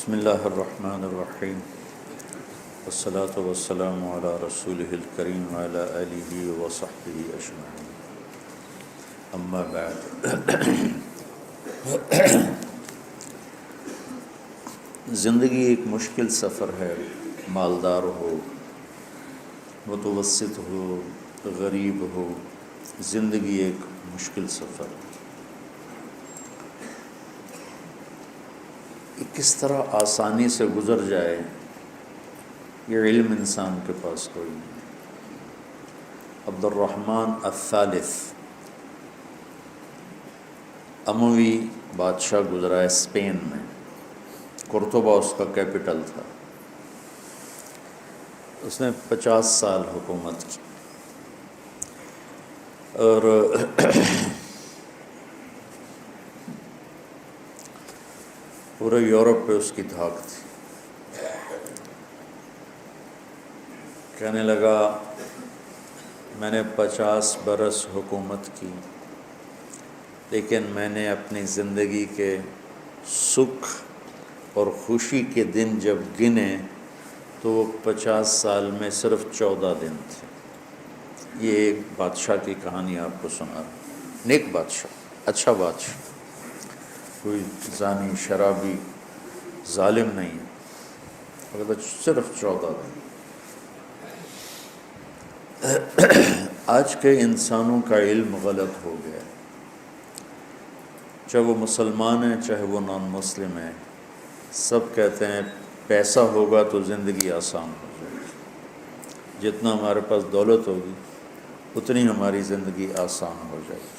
بسم اللہ الرحمن الرحیم والصلاة والسلام علی رسولہ الکریم وعلی آلہ وصحبہ اجمعین، اما بعد۔ زندگی ایک مشکل سفر ہے، مالدار ہو، متوسط ہو، غریب ہو، زندگی ایک مشکل سفر ہے۔ کس طرح آسانی سے گزر جائے یہ علم انسان کے پاس کوئی نہیں۔ عبد الرحمن الثالث اموی بادشاہ گزرا ہے اسپین میں، قرطبہ اس کا کیپٹل تھا۔ اس نے 50 سال حکومت کی اور پورے یورپ پہ اس کی دھاک تھی۔ کہنے لگا میں نے 50 برس حکومت کی، لیکن میں نے اپنی زندگی کے سکھ اور خوشی کے دن جب گنے تو وہ 50 سال میں صرف 14 دن تھے۔ یہ ایک بادشاہ کی کہانی آپ کو سنا رہا ہوں، نیک بادشاہ، اچھا بادشاہ، کوئی زانی شرابی ظالم نہیں ہے، مگر صرف 14 دن۔ آج کے انسانوں کا علم غلط ہو گیا، چاہے وہ مسلمان ہیں چاہے وہ نان مسلم ہیں، سب کہتے ہیں پیسہ ہوگا تو زندگی آسان ہو جائے گی، جتنا ہمارے پاس دولت ہوگی اتنی ہماری زندگی آسان ہو جائے گی،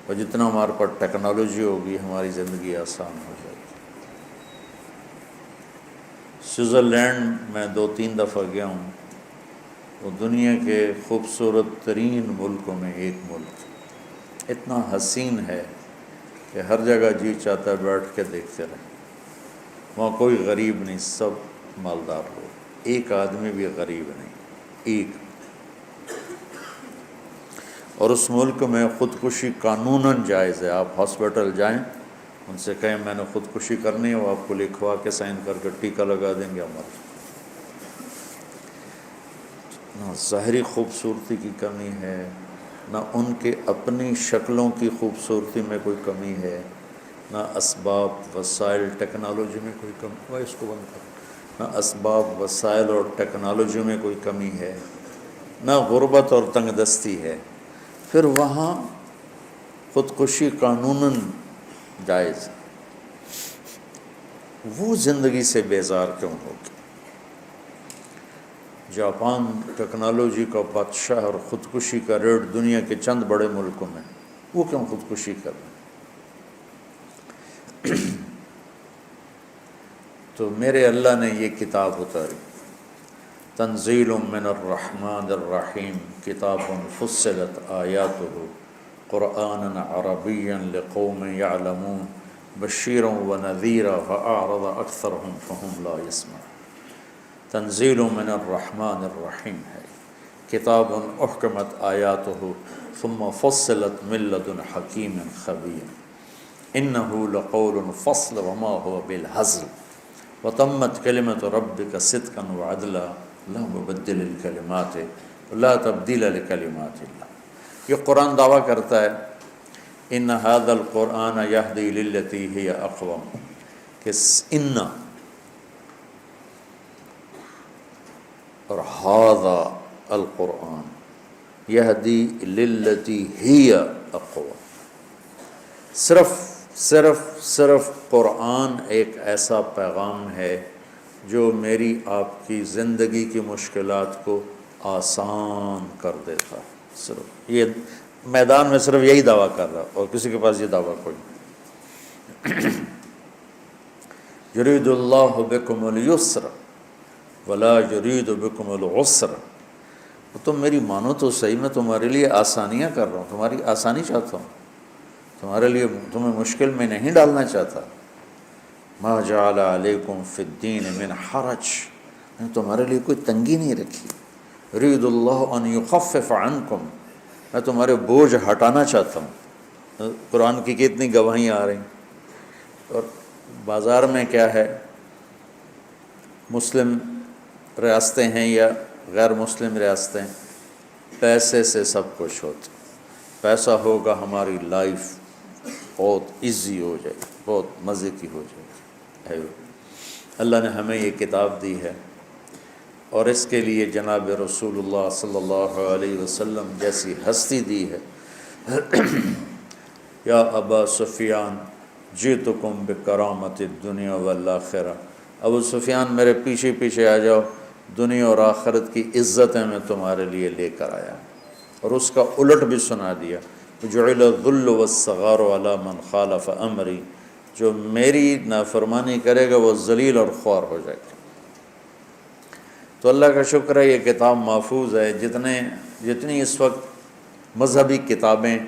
اور جتنا ہمارے پاس ٹیکنالوجی ہوگی ہماری زندگی آسان ہو جائے گی۔ سوئٹزرلینڈ میں 2-3 دفعہ گیا ہوں، وہ دنیا کے خوبصورت ترین ملکوں میں ایک ملک ہے، اتنا حسین ہے کہ ہر جگہ جی چاہتا ہے بیٹھ کے دیکھتے رہیں۔ وہاں کوئی غریب نہیں، سب مالدار لوگ، ایک آدمی بھی غریب نہیں، ایک۔ اور اس ملک میں خودکشی قانوناً جائز ہے۔ آپ ہاسپٹل جائیں، ان سے کہیں میں نے خودکشی کرنی ہے، وہ آپ کو لکھوا کے سائن کر کے ٹیکہ لگا دیں گے، مر جائیں۔ نہ ظاہری خوبصورتی کی کمی ہے، نہ ان کے اپنی شکلوں کی خوبصورتی میں کوئی کمی ہے، نہ اسباب وسائل ٹیکنالوجی میں کوئی کمی، اس کو بند کرو، نہ اسباب وسائل اور ٹیکنالوجی میں کوئی کمی ہے، نہ غربت اور تنگ دستی ہے۔ پھر وہاں خودکشی قانوناً جائز، وہ زندگی سے بیزار کیوں ہوگی؟ جاپان ٹیکنالوجی کا بادشاہ اور خودکشی کا ریٹ دنیا کے چند بڑے ملکوں میں، وہ کیوں خودکشی کر رہے ہیں؟ تو میرے اللہ نے یہ کتاب اتاری، تنزیل من الرحمن الرحیم، کتاب فصلت آیاتہ قرآنا عربیا لقوم یعلمون بشیرا ونذیرا فاعرض اکثرهم فهم لا یسمعون۔ تنزیل من الرحمن الرحیم ہے، کتاب احکمت آیاتہ ثم فصلت من لدن حکیم خبیر، انہ لقول فصل وما هو بالہزل وتمت کلمۃ ربک صدقا وعدلا لا مبدل لکلماتہ لا تبدیل لکلمات اللہ۔ یہ قرآن دعویٰ کرتا ہے ان ھذا القرآن یہدی للتی ہی اقوم، کہ ان اور ھذا القرآن یہدی للتی ہی اقوم، صرف قرآن ایک ایسا پیغام ہے جو میری آپ کی زندگی کی مشکلات کو آسان کر دیتا ہے۔ صرف یہ میدان میں صرف یہی دعویٰ کر رہا، اور کسی کے پاس یہ دعویٰ کوئی نہیں۔ یرید اللہ بکم الیسر ولا یرید بکم العسر، تم میری مانو تو صحیح، میں تمہارے لیے آسانیاں کر رہا ہوں، تمہاری آسانی چاہتا ہوں، تمہارے لیے تمہیں مشکل میں نہیں ڈالنا چاہتا۔ ما جعل علیکم فی الدین من حرج، میں نے تمہارے لیے کوئی تنگی نہیں رکھی۔ یرید اللہ ان یخفف عنکم، میں تمہارے بوجھ ہٹانا چاہتا ہوں۔ قرآن کی کتنی گواہیاں آ رہی ہیں، اور بازار میں کیا ہے، مسلم ریاستیں ہیں یا غیر مسلم ریاستیں، پیسے سے سب کچھ ہوتا، پیسہ ہوگا ہماری لائف بہت ایزی ہو جائے گی، بہت مزے کی ہو جائے گی۔ اللہ نے ہمیں یہ کتاب دی ہے، اور اس کے لیے جناب رسول اللہ صلی اللہ علیہ وسلم جیسی ہستی دی ہے۔ یا ابا سفیان جئتکم بکرامت الدنیا والآخرہ، ابو سفیان میرے پیچھے پیچھے آ جاؤ، دنیا اور آخرت کی عزتیں میں تمہارے لیے لے کر آیا۔ اور اس کا الٹ بھی سنا دیا، جعل الذل والصغار علی من خالف امری، جو میری نافرمانی کرے گا وہ ذلیل اور خوار ہو جائے گا۔ تو اللہ کا شکر ہے یہ کتاب محفوظ ہے۔ جتنی اس وقت مذہبی کتابیں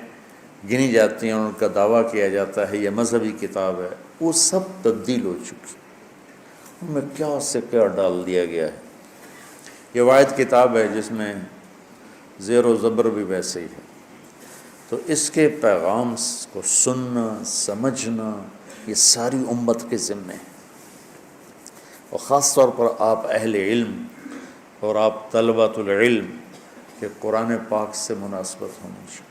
گنی جاتی ہیں اور ان کا دعویٰ کیا جاتا ہے یہ مذہبی کتاب ہے، وہ سب تبدیل ہو چکی، ان میں کیا سے کیا ڈال دیا گیا ہے۔ یہ واحد کتاب ہے جس میں زیر و زبر بھی ویسے ہی ہے۔ تو اس کے پیغام کو سننا سمجھنا یہ ساری امت کے ذمے ہے، اور خاص طور پر آپ اہل علم اور آپ طلبۃ العلم کہ قرآن پاک سے مناسبت ہونی چاہیے۔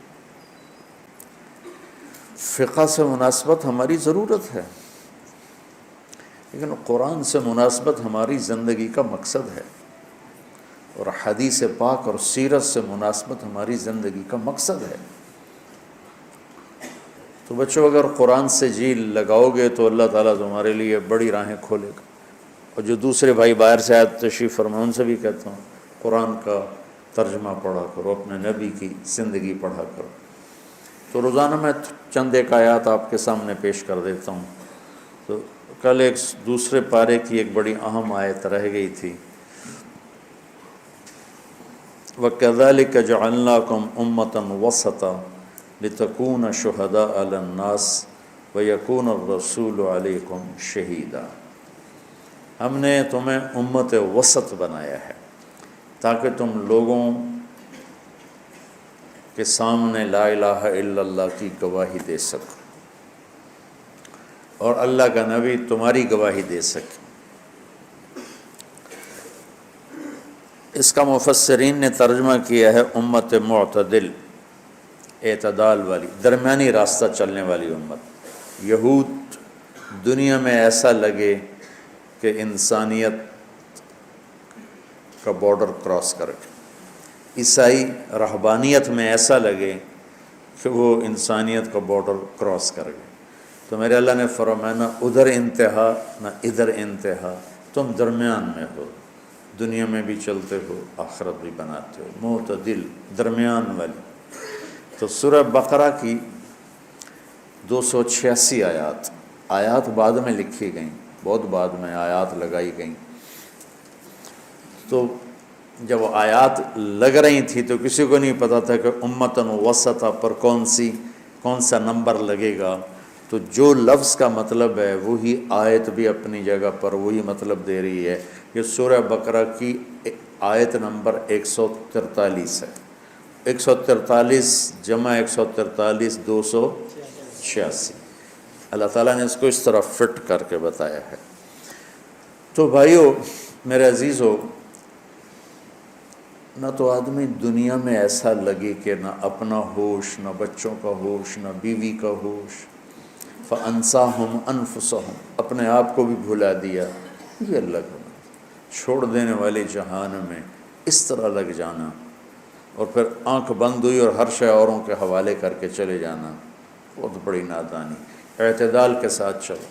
فقہ سے مناسبت ہماری ضرورت ہے، لیکن قرآن سے مناسبت ہماری زندگی کا مقصد ہے، اور حدیث پاک اور سیرت سے مناسبت ہماری زندگی کا مقصد ہے۔ تو بچوں اگر قرآن سے جی لگاؤ گے تو اللہ تعالیٰ تمہارے لیے بڑی راہیں کھولے گا۔ اور جو دوسرے بھائی باہر سے آئے تشریف فرما، ان سے بھی کہتا ہوں قرآن کا ترجمہ پڑھا کرو، اپنے نبی کی زندگی پڑھا کرو۔ تو روزانہ میں چند ایک آیات آپ کے سامنے پیش کر دیتا ہوں۔ تو کل ایک دوسرے پارے کی ایک بڑی اہم آیت رہ گئی تھی، وَكَذَلِكَ جَعَلْنَاكُمْ أُمَّةً وَسَطًا لِتَكُونَ شُهَدَاءَ عَلَى النَّاسِ وَيَكُونَ الرَّسُولُ عَلَيْكُمْ شَهِيدًا۔ ہم نے تمہیں امت وسط بنایا ہے تاکہ تم لوگوں کے سامنے لا الہ الا اللہ کی گواہی دے سکو، اور اللہ کا نبی تمہاری گواہی دے سکے۔ اس کا مفسرین نے ترجمہ کیا ہے امت معتدل، اعتدال والی، درمیانی راستہ چلنے والی امت۔ یہود دنیا میں ایسا لگے کہ انسانیت کا بارڈر کراس کر کے، عیسائی رہبانیت میں ایسا لگے کہ وہ انسانیت کا بارڈر کراس کر گئے۔ تو میرے اللہ نے فرمایا نہ ادھر انتہا نہ ادھر انتہا، تم درمیان میں ہو، دنیا میں بھی چلتے ہو آخرت بھی بناتے ہو، معتدل، درمیان والی۔ تو سورہ بقرہ کی 286 آیات بعد میں لکھی گئیں، بہت بعد میں آیات لگائی گئیں۔ تو جب آیات لگ رہی تھی تو کسی کو نہیں پتا تھا کہ امتن وسطا پر کون سا نمبر لگے گا۔ تو جو لفظ کا مطلب ہے وہی آیت بھی اپنی جگہ پر وہی مطلب دے رہی ہے۔ یہ سورہ بقرہ کی آیت نمبر 143 ہے، 143 جمع 143 286۔ اللہ تعالیٰ نے اس کو اس طرح فٹ کر کے بتایا ہے۔ تو بھائیو میرے عزیزو، نہ تو آدمی دنیا میں ایسا لگے کہ نہ اپنا ہوش، نہ بچوں کا ہوش، نہ بیوی کا ہوش، فَأَنْسَاهُمْ أَنفُسَهُمْ، اپنے آپ کو بھی بھلا دیا۔ یہ اللہ کا چھوڑ دینے والے جہان میں اس طرح لگ جانا، اور پھر آنکھ بند ہوئی اور ہر شے اوروں کے حوالے کر کے چلے جانا، بہت بڑی نادانی۔ اعتدال کے ساتھ چلو۔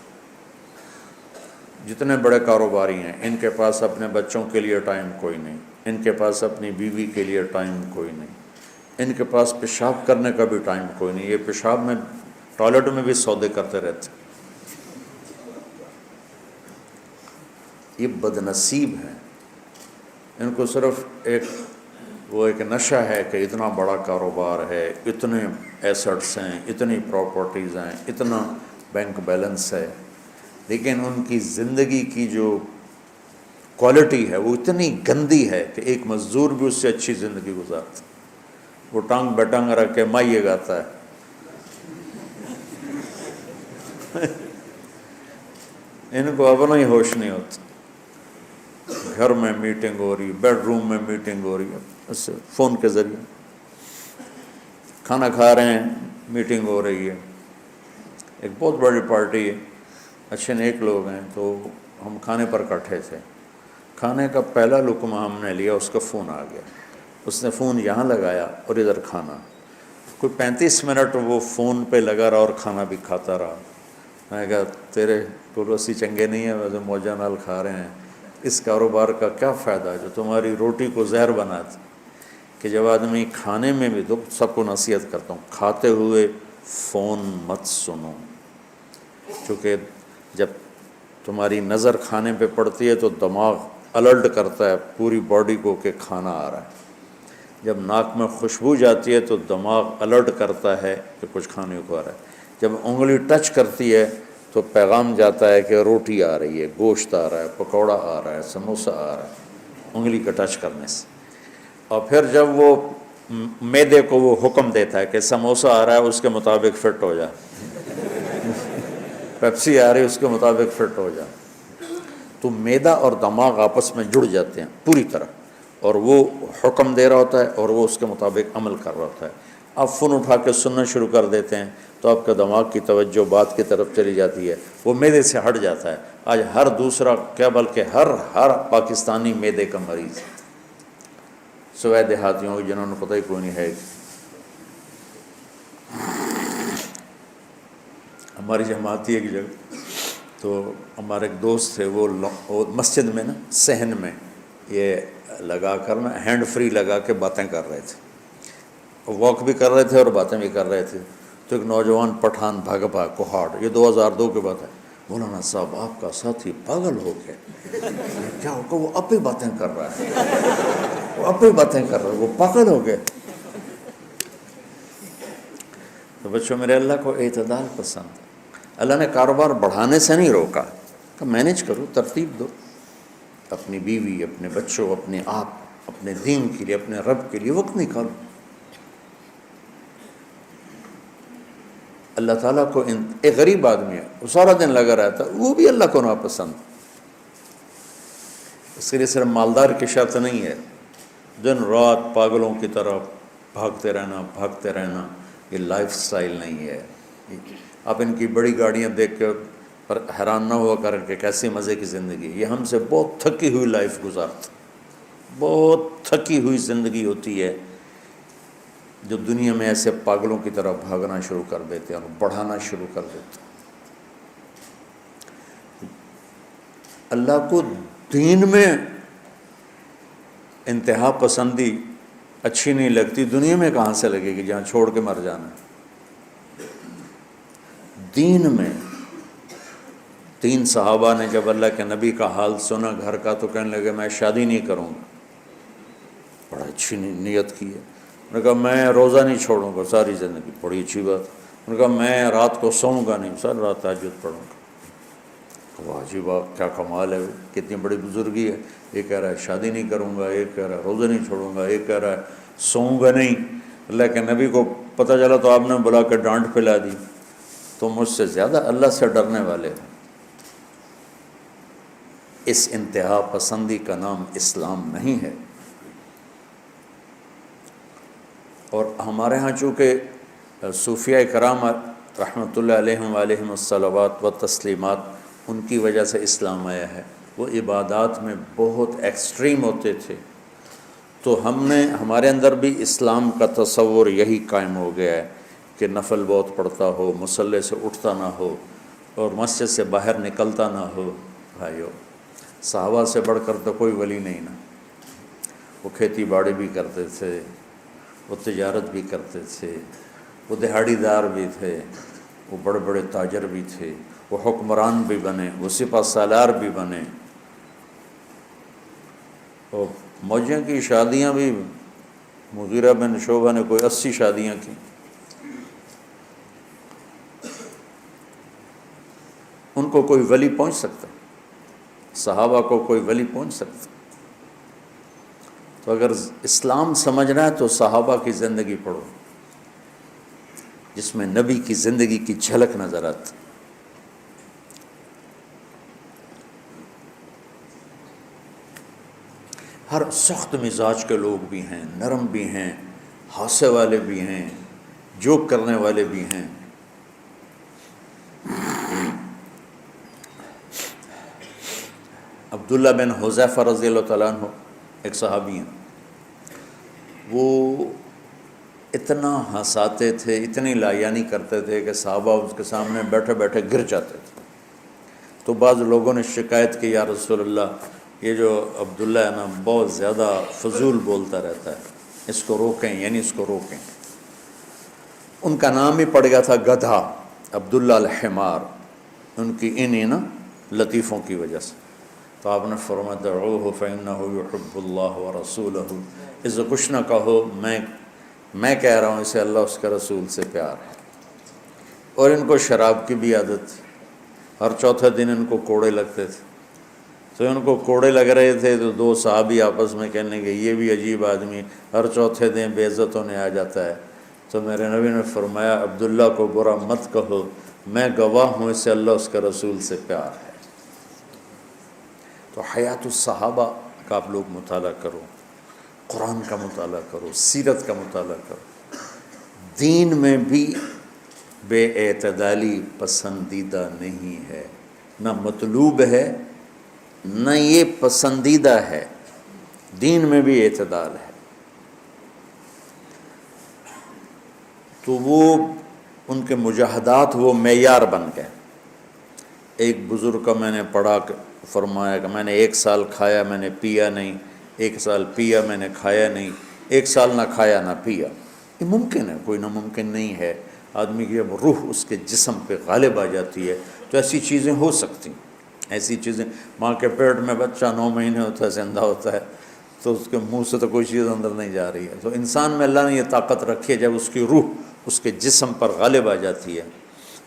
جتنے بڑے کاروباری ہیں ان کے پاس اپنے بچوں کے لیے ٹائم کوئی نہیں، ان کے پاس اپنی بیوی کے لیے ٹائم کوئی نہیں، ان کے پاس پیشاب کرنے کا بھی ٹائم کوئی نہیں، یہ پیشاب میں ٹوائلٹ میں بھی سودے کرتے رہتے۔ یہ بدنصیب ہے، ان کو صرف ایک نشہ ہے کہ اتنا بڑا کاروبار ہے، اتنے ایسٹس ہیں، اتنی پراپرٹیز ہیں، اتنا بینک بیلنس ہے، لیکن ان کی زندگی کی جو کوالٹی ہے وہ اتنی گندی ہے کہ ایک مزدور بھی اس سے اچھی زندگی گزارتا ہے۔ وہ ٹانگ بٹانگ رکھ کے مائیے گاتا ہے۔ ان کو اپنا ہی ہوش نہیں ہوتا. گھر میں میٹنگ ہو رہی، بیڈ روم میں میٹنگ ہو رہی ہے، اس سے فون کے ذریعے کھانا کھا رہے ہیں، میٹنگ ہو رہی ہے. ایک بہت بڑی پارٹی ہے، اچھے نیک لوگ ہیں، تو ہم کھانے پر اکٹھے تھے. کھانے کا پہلا لقمہ ہم نے لیا، اس کا فون آ گیا. اس نے فون یہاں لگایا اور ادھر کھانا. کوئی 35 منٹ وہ فون پہ لگا رہا اور کھانا بھی کھاتا رہا. میں کہا تیرے پڑوسی چنگے نہیں ہیں، ویسے موجہ نال کھا رہے ہیں. اس کاروبار کا کیا فائدہ جو تمہاری روٹی کو زہر بناتی. کہ جب آدمی کھانے میں بھی، تو سب کو نصیحت کرتا ہوں، کھاتے ہوئے فون مت سنو. چونکہ جب تمہاری نظر کھانے پہ پڑتی ہے تو دماغ الرٹ کرتا ہے پوری باڈی کو کہ کھانا آ رہا ہے. جب ناک میں خوشبو جاتی ہے تو دماغ الرٹ کرتا ہے کہ کچھ کھانے کو آ رہا ہے. جب انگلی ٹچ کرتی ہے تو پیغام جاتا ہے کہ روٹی آ رہی ہے، گوشت آ رہا ہے، پکوڑا آ رہا ہے، سموسہ آ رہا ہے، انگلی کا ٹچ کرنے سے. اور پھر جب وہ معدے کو وہ حکم دیتا ہے کہ سموسہ آ رہا ہے، اس کے مطابق فٹ ہو جا، پیپسی آ رہی ہے، اس کے مطابق فٹ ہو جا. تو معدہ اور دماغ آپس میں جڑ جاتے ہیں پوری طرح، اور وہ حکم دے رہا ہوتا ہے اور وہ اس کے مطابق عمل کر رہا ہوتا ہے. آپ فون اٹھا کے سننا شروع کر دیتے ہیں تو آپ کا دماغ کی توجہ بات کی طرف چلی جاتی ہے، وہ معدے سے ہٹ جاتا ہے. آج ہر دوسرا کیا بلکہ ہر پاکستانی معدے کا مریض، سوائے دیہاتیوں جنہوں نے پتہ ہی کوئی نہیں ہے. ہماری جماعت تھی ایک جگہ، تو ہمارے ایک دوست تھے، وہ مسجد میں نا صحن میں یہ لگا کر نا ہینڈ فری لگا کے باتیں کر رہے تھے، واک بھی کر رہے تھے اور باتیں بھی کر رہے تھے. تو ایک نوجوان پٹھان بھاگ کوہاٹ، یہ 2002 کے بعد ہے، مولانا صاحب آپ کا ساتھی پاگل ہو گیا. کیا ہو گیا؟ وہ اب بھی باتیں کر رہا ہے، وہ اب بھی باتیں کر رہا ہے، وہ پاگل ہو گئے. تو بچوں میرے، اللہ کو اعتدال پسند. اللہ نے کاروبار بڑھانے سے نہیں روکا کہ مینیج کرو، ترتیب دو، اپنی بیوی، اپنے بچوں، اپنے آپ، اپنے دین کے لیے، اپنے رب کے لیے وقت نکالو. اللہ تعالیٰ کو ایک غریب آدمی ہے، وہ سارا دن لگا رہتا، وہ بھی اللہ کو ناپسند. اس کے لیے صرف مالدار کی شرط نہیں ہے، دن رات پاگلوں کی طرح بھاگتے رہنا، یہ لائف سٹائل نہیں ہے. آپ ان کی بڑی گاڑیاں دیکھ کے پر حیران نہ ہوا کریں کہ کیسی مزے کی زندگی. یہ ہم سے بہت تھکی ہوئی لائف گزارتے، بہت تھکی ہوئی زندگی ہوتی ہے جو دنیا میں ایسے پاگلوں کی طرح بھاگنا شروع کر دیتے ہیں اور بڑھانا شروع کر دیتے ہیں. اللہ کو دین میں انتہا پسندی اچھی نہیں لگتی، دنیا میں کہاں سے لگے گی جہاں چھوڑ کے مر جانا. دین میں 3 صحابہ نے جب اللہ کے نبی کا حال سنا گھر کا تو کہنے لگے میں شادی نہیں کروں گا. بڑا اچھی نیت کی ہے. انہوں نے کہا میں روزہ نہیں چھوڑوں گا ساری زندگی، بڑی اچھی بات. انہوں نے کہا میں رات کو سوؤں گا نہیں، ساری رات تہجد پڑھوں گا. واہ جی واہ، کیا کمال ہے، کتنی بڑی بزرگی ہے. ایک کہہ رہا ہے شادی نہیں کروں گا، ایک کہہ رہا ہے روزہ نہیں چھوڑوں گا، ایک کہہ رہا ہے سوؤں گا نہیں. اللہ کے نبی کو پتہ چلا تو آپ نے بلا کے ڈانٹ پلا دی. تو مجھ سے زیادہ اللہ سے ڈرنے والے ہیں. اس انتہا پسندی کا نام اسلام نہیں ہے. اور ہمارے ہاں چونکہ صوفیاء کرام رحمۃ اللہ علیہم وعلیہم الصلوات و تسلیمات، ان کی وجہ سے اسلام آیا ہے. وہ عبادات میں بہت ایکسٹریم ہوتے تھے، تو ہمارے اندر بھی اسلام کا تصور یہی قائم ہو گیا ہے کہ نفل بہت پڑھتا ہو، مصلی سے اٹھتا نہ ہو اور مسجد سے باہر نکلتا نہ ہو. بھائیو، صحابہ سے بڑھ کر تو کوئی ولی نہیں نا. وہ کھیتی باڑی بھی کرتے تھے، وہ تجارت بھی کرتے تھے، وہ دہاڑی دار بھی تھے، وہ بڑے بڑے تاجر بھی تھے، وہ حکمران بھی بنے، وہ سپہ سالار بھی بنے. اور موجیوں کی شادیاں بھی، مغیرہ بن شعبہ نے کوئی 80 شادیاں کی. ان کو کوئی ولی پہنچ سکتا؟ صحابہ کو کوئی ولی پہنچ سکتا؟ تو اگر اسلام سمجھنا ہے تو صحابہ کی زندگی پڑھو، جس میں نبی کی زندگی کی جھلک نظر آتی. ہر سخت مزاج کے لوگ بھی ہیں، نرم بھی ہیں، ہاسے والے بھی ہیں، جوک کرنے والے بھی ہیں۔ عبداللہ بن حذیفہ رضی اللہ تعالیٰ عنہ ایک صحابی ہیں، وہ اتنا ہنساتے تھے، اتنی لایانی کرتے تھے کہ صحابہ اس کے سامنے بیٹھے بیٹھے گر جاتے تھے۔ تو بعض لوگوں نے شکایت کی، یا رسول اللہ یہ جو عبداللہ ہے نا بہت زیادہ فضول بولتا رہتا ہے، اس کو روکیں، یعنی اس کو روکیں۔ ان کا نام ہی پڑ گیا تھا گدھا، عبداللہ الحمار، ان کی انہی نا لطیفوں کی وجہ سے۔ تو آپ نے فرمایا دعوہ فإنہ یحب اللہ ورسولہ، اسے کچھ نہ کہو، میں کہہ رہا ہوں اسے اللہ اس کے رسول سے پیار ہے۔ اور ان کو شراب کی بھی عادت تھی، ہر چوتھے دن ان کو کوڑے لگتے تھے۔ تو ان کو کوڑے لگ رہے تھے تو دو صحابی آپس میں کہنے لگے یہ بھی عجیب آدمی ہر چوتھے دن بے عزت ہونے آ جاتا ہے۔ تو میرے نبی نے فرمایا عبداللہ کو برا مت کہو، میں گواہ ہوں اسے اللہ اس کے رسول سے پیار ہے۔ تو حیات الصحابہ کا آپ لوگ مطالعہ کرو، قرآن کا مطالعہ کرو، سیرت کا مطالعہ کرو۔ دین میں بھی بے اعتدالی پسندیدہ نہیں ہے، نہ مطلوب ہے نہ یہ پسندیدہ ہے، دین میں بھی اعتدال ہے۔ تو وہ ان کے مجاہدات وہ معیار بن گئے۔ ایک بزرگ کا میں نے پڑھا فرمایا کہ میں نے 1 سال کھایا میں نے پیا نہیں، 1 سال پیا میں نے کھایا نہیں، 1 سال نہ کھایا نہ پیا۔ یہ ممکن ہے، کوئی ناممکن نہیں ہے۔ آدمی کی جب روح اس کے جسم پہ غالب آ جاتی ہے تو ایسی چیزیں ہو سکتی ہیں۔ ایسی چیزیں، ماں کے پیٹ میں بچہ 9 مہینے ہوتا ہے، زندہ ہوتا ہے، تو اس کے منہ سے تو کوئی چیز اندر نہیں جا رہی ہے۔ تو انسان میں اللہ نے یہ طاقت رکھی ہے، جب اس کی روح اس کے جسم پر غالب آ جاتی ہے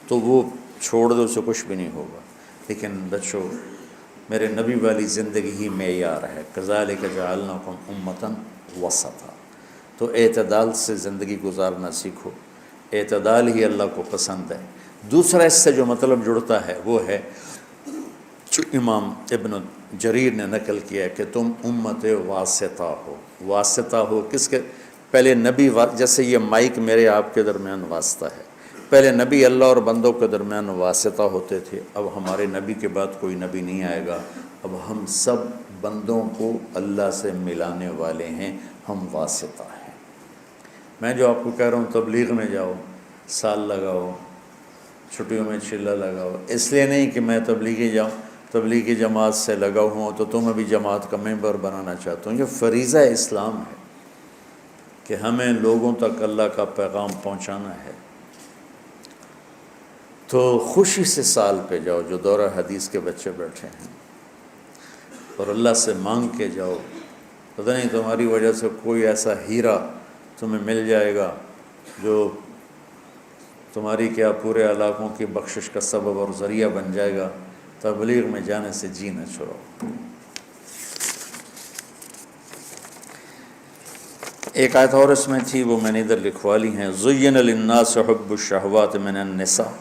تو وہ چھوڑ دو، اسے کچھ بھی نہیں ہوگا۔ لیکن بچوں، میرے نبی والی زندگی ہی معیار ہے، کذالک جعلناکم امۃ وسطا۔ تو اعتدال سے زندگی گزارنا سیکھو، اعتدال ہی اللہ کو پسند ہے۔ دوسرا اس سے جو مطلب جڑتا ہے وہ ہے جو امام ابن جریر نے نقل کیا ہے کہ تم امت واسطہ ہو۔ واسطہ ہو کس کے؟ پہلے نبی، جیسے یہ مائک میرے آپ کے درمیان واسطہ ہے، پہلے نبی اللہ اور بندوں کے درمیان واسطہ ہوتے تھے، اب ہمارے نبی کے بعد کوئی نبی نہیں آئے گا، اب ہم سب بندوں کو اللہ سے ملانے والے ہیں، ہم واسطہ ہیں۔ میں جو آپ کو کہہ رہا ہوں تبلیغ میں جاؤ، سال لگاؤ، چھٹیوں میں چلہ لگاؤ، اس لیے نہیں کہ میں تبلیغی جماعت سے لگا ہوں تو تمہیں بھی جماعت کا ممبر بنانا چاہتا ہوں۔ یہ فریضہ اسلام ہے کہ ہمیں لوگوں تک اللہ کا پیغام پہنچانا ہے۔ تو خوشی سے سال پہ جاؤ، جو دورہ حدیث کے بچے بیٹھے ہیں، اور اللہ سے مانگ کے جاؤ، پتہ نہیں تمہاری وجہ سے کوئی ایسا ہیرا تمہیں مل جائے گا جو تمہاری کیا پورے علاقوں کی بخشش کا سبب اور ذریعہ بن جائے گا۔ تبلیغ میں جانے سے جی نہ چھوڑو۔ ایک آیت اور اس میں تھی، وہ میں نے ادھر لکھوا لی ہیں۔ زین للناس حب الشہوات من النساء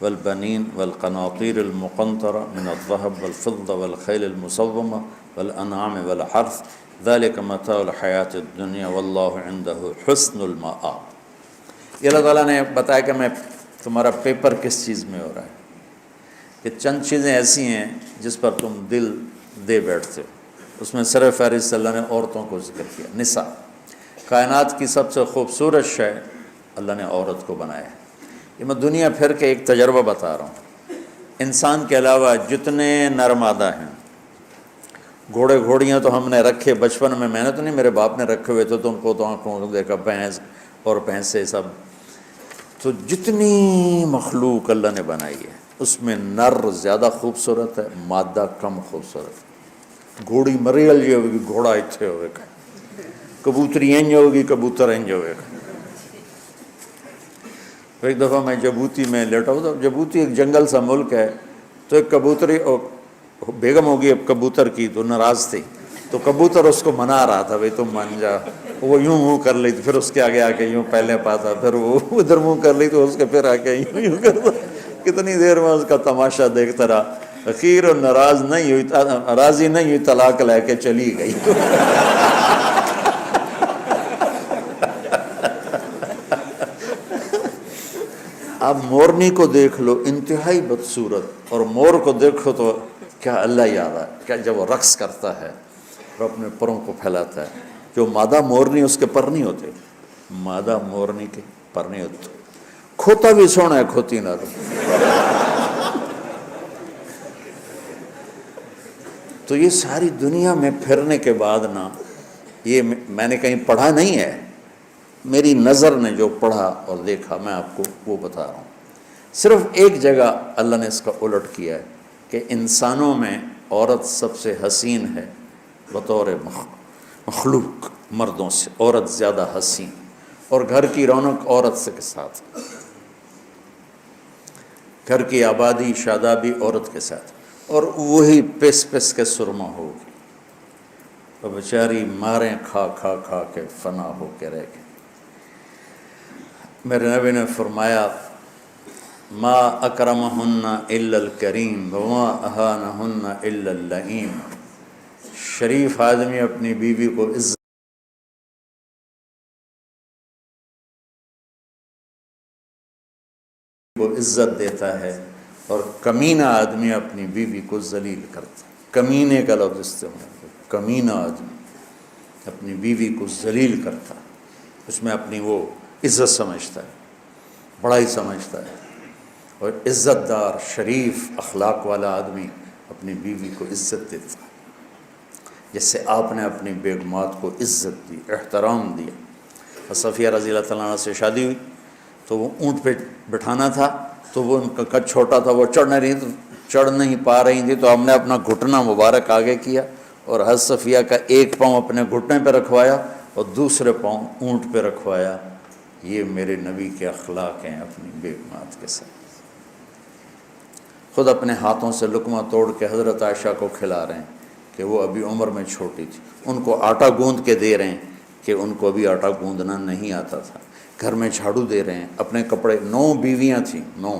والبنین والقناطیر المقنطرة من الذهب والفضة والخیل المسومة والانعام والحرث ذلك متاع الحیاة الدنیا واللہ عنده حسن المآب۔ یہ اللہ تعالیٰ نے بتایا کہ میں تمہارا پیپر کس چیز میں ہو رہا ہے، کہ چند چیزیں ایسی ہیں جس پر تم دل دے بیٹھتے ہو۔ اس میں سر فہرست اللہ نے عورتوں کو ذکر کیا۔ نساء، کائنات کی سب سے خوبصورت شے اللہ نے عورت کو بنایا ہے۔ یہ میں دنیا پھر کے ایک تجربہ بتا رہا ہوں۔ انسان کے علاوہ جتنے نر مادہ ہیں، گھوڑے گھوڑیاں تو ہم نے رکھے بچپن میں نے تو نہیں، میرے باپ نے رکھے ہوئے تھے تو ان کو تو آنکھوں کو دیکھا، بھینس اور بھینسیں سب۔ تو جتنی مخلوق اللہ نے بنائی ہے اس میں نر زیادہ خوبصورت ہے، مادہ کم خوبصورت ہے۔ گھوڑی مریل جی ہوگی، گھوڑا اتھے ہوئے گا، کبوتری انج ہوگی، کبوتر انج ہوئے گا۔ ایک دفعہ میں جبوتی میں لیٹا ہوں، تو جبوتی ایک جنگل سا ملک ہے، تو ایک کبوتری بیگم ہوگی اب کبوتر کی، تو ناراض تھی، تو کبوتر اس کو منا رہا تھا، بھئی تم مان جا۔ وہ یوں منہ کر لی، پھر اس کے آگے آ کے یوں پہلے پاتا، پھر وہ ادھر منہ کر لی تو اس کے پھر آ کے یوں کرتا۔ کتنی دیر میں اس کا تماشا دیکھتا رہا۔ فقیر اور راضی نہیں ہوئی، طلاق لے کے چلی گئی۔ اب مورنی کو دیکھ لو، انتہائی بدصورت، اور مور کو دیکھو تو کیا اللہ یاد ہے، کیا جب وہ رقص کرتا ہے اور اپنے پروں کو پھیلاتا ہے۔ جو مادہ مورنی اس کے پر نہیں ہوتے، مادہ مورنی کے پر نہیں ہوتے۔ کھوتا بھی سونا ہے کھوتی نہ تو۔ تو یہ ساری دنیا میں پھرنے کے بعد نا، یہ میں نے کہیں پڑھا نہیں ہے، میری نظر نے جو پڑھا اور دیکھا میں آپ کو وہ بتا رہا ہوں۔ صرف ایک جگہ اللہ نے اس کا الٹ کیا ہے کہ انسانوں میں عورت سب سے حسین ہے بطور مخلوق، مردوں سے عورت زیادہ حسین، اور گھر کی رونق عورت سے کے ساتھ، گھر کی آبادی شادابی عورت کے ساتھ، اور وہی پس پس کے سرما ہوگی، اور بیچاری ماریں کھا کھا کھا کے فنا ہو کے رہ گئی۔ میرے نبی نے فرمایا ما اکرمہن الا الکریم وما اہانہن الا اللئیم۔ شریف آدمی اپنی بیوی کو عزت دیتا ہے، اور کمینہ آدمی اپنی بیوی کو ذلیل کرتا ہے۔ کمینے کا لفظ استعمال ہے، کمینہ آدمی اپنی بیوی کو ذلیل کرتا ہے، اس میں اپنی وہ عزت سمجھتا ہے، بڑائی سمجھتا ہے۔ اور عزت دار شریف اخلاق والا آدمی اپنی بیوی کو عزت دیتا ہے، جس سے آپ نے اپنی بیگمات کو عزت دی، احترام دیا۔ اور صفیہ رضی اللہ تعالیٰ عنہ سے شادی ہوئی تو وہ اونٹ پہ بٹھانا تھا، تو وہ ان کا قد چھوٹا تھا، وہ چڑھ نہیں پا رہی تھی، تو ہم نے اپنا گھٹنا مبارک آگے کیا اور حضرت صفیہ کا ایک پاؤں اپنے گھٹنے پہ رکھوایا اور دوسرے پاؤں اونٹ پہ رکھوایا۔ یہ میرے نبی کے اخلاق ہیں اپنی بیگمات کے ساتھ۔ خود اپنے ہاتھوں سے لقمہ توڑ کے حضرت عائشہ کو کھلا رہے ہیں کہ وہ ابھی عمر میں چھوٹی تھی، ان کو آٹا گوندھ کے دے رہے ہیں کہ ان کو ابھی آٹا گوندھنا نہیں آتا تھا، گھر میں جھاڑو دے رہے ہیں، اپنے کپڑے، 9 بیویاں تھیں، 9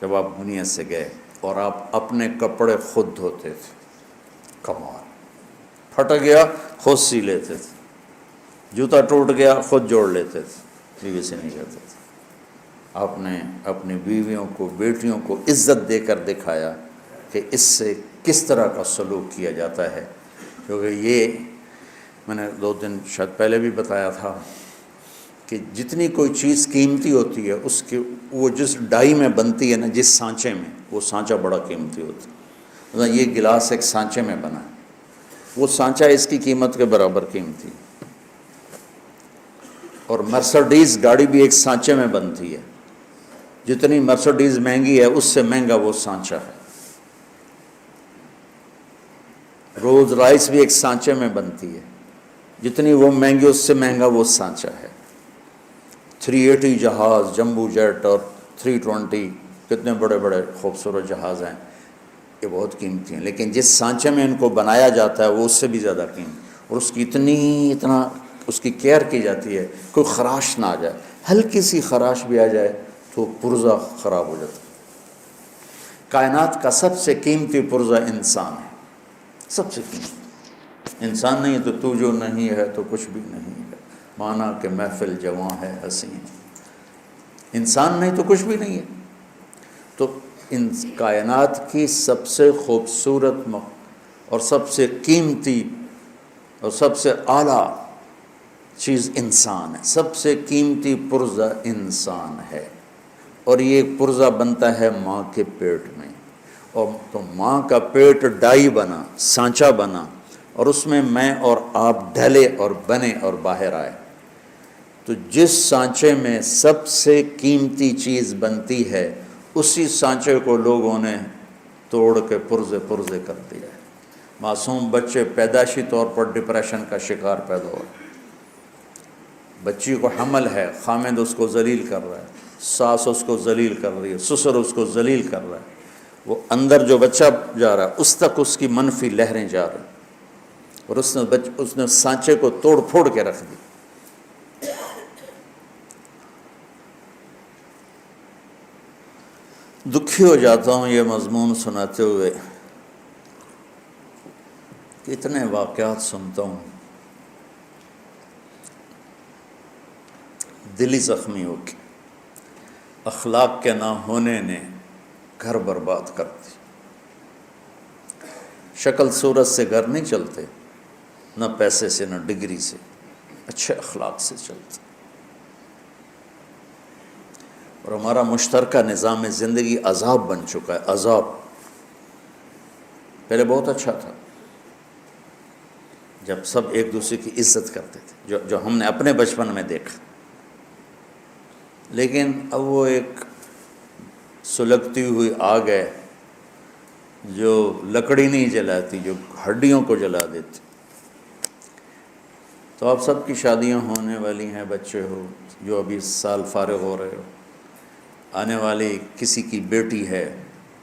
جب آپ دنیا سے گئے، اور آپ اپنے کپڑے خود دھوتے تھے۔ کمال، پھٹ گیا خود سی لیتے تھے، جوتا ٹوٹ گیا خود جوڑ لیتے تھے، بیوی سے نہیں کرتے تھے۔ آپ نے اپنی بیویوں کو، بیٹیوں کو عزت دے کر دکھایا کہ اس سے کس طرح کا سلوک کیا جاتا ہے، کیونکہ یہ میں نے 2 دن شاید پہلے بھی بتایا تھا کہ جتنی کوئی چیز قیمتی ہوتی ہے، اس کے وہ جس ڈائی میں بنتی ہے نا، جس سانچے میں، وہ سانچہ بڑا قیمتی ہوتا ہے۔ مثلا یہ گلاس ایک سانچے میں بنا ہے، وہ سانچہ اس کی قیمت کے برابر قیمتی ہے۔ اور مرسڈیز گاڑی بھی ایک سانچے میں بنتی ہے، جتنی مرسڈیز مہنگی ہے اس سے مہنگا وہ سانچہ ہے۔ رولز رائس بھی ایک سانچے میں بنتی ہے، جتنی وہ مہنگی اس سے مہنگا وہ سانچہ ہے۔ 380 جہاز، جمبو جیٹ اور 320، کتنے بڑے بڑے خوبصورت جہاز ہیں، یہ بہت قیمتی ہیں، لیکن جس سانچے میں ان کو بنایا جاتا ہے وہ اس سے بھی زیادہ قیمتی، اور اس کی اتنا اس کی کیئر کی جاتی ہے، کوئی خراش نہ آ جائے، ہلکی سی خراش بھی آ جائے تو پرزہ خراب ہو جاتا ہے۔ کائنات کا سب سے قیمتی پرزہ انسان ہے، سب سے قیمتی۔ انسان نہیں تو تو جو نہیں ہے تو کچھ بھی نہیں ہے، مانا کہ محفل جواں ہے حسین، انسان نہیں تو کچھ بھی نہیں ہے۔ تو ان کائنات کی سب سے خوبصورت اور سب سے قیمتی اور سب سے اعلیٰ چیز انسان ہے، سب سے قیمتی پرزہ انسان ہے، اور یہ پرزہ بنتا ہے ماں کے پیٹ میں، اور تو ماں کا پیٹ ڈائی بنا، سانچہ بنا، اور اس میں میں اور آپ ڈھلے اور بنے اور باہر آئے۔ تو جس سانچے میں سب سے قیمتی چیز بنتی ہے، اسی سانچے کو لوگوں نے توڑ کے پرزے پرزے کر دیا ہے۔ معصوم بچے پیدائشی طور پر ڈپریشن کا شکار پیدا ہو، بچی کو حمل ہے، خامند اس کو ذلیل کر رہا ہے، ساس اس کو ذلیل کر رہی ہے، سسر اس کو ذلیل کر رہا ہے، وہ اندر جو بچہ جا رہا ہے اس تک اس کی منفی لہریں جا رہی ہیں، اور اس نے سانچے کو توڑ پھوڑ کے رکھ دی۔ دکھی ہو جاتا ہوں یہ مضمون سناتے ہوئے کہ اتنے واقعات سنتا ہوں دلی زخمی ہو کے، اخلاق کے نہ ہونے نے گھر برباد کر دی۔ شکل صورت سے گھر نہیں چلتے، نہ پیسے سے، نہ ڈگری سے، اچھے اخلاق سے چلتے۔ اور ہمارا مشترکہ نظام زندگی عذاب بن چکا ہے، عذاب۔ پہلے بہت اچھا تھا جب سب ایک دوسرے کی عزت کرتے تھے، جو ہم نے اپنے بچپن میں دیکھا، لیکن اب وہ ایک سلگتی ہوئی آگ ہے جو لکڑی نہیں جلاتی، جو ہڈیوں کو جلا دیتی۔ تو آپ سب کی شادیاں ہونے والی ہیں، بچے ہو جو ابھی اس سال فارغ ہو رہے ہو، آنے والی کسی کی بیٹی ہے،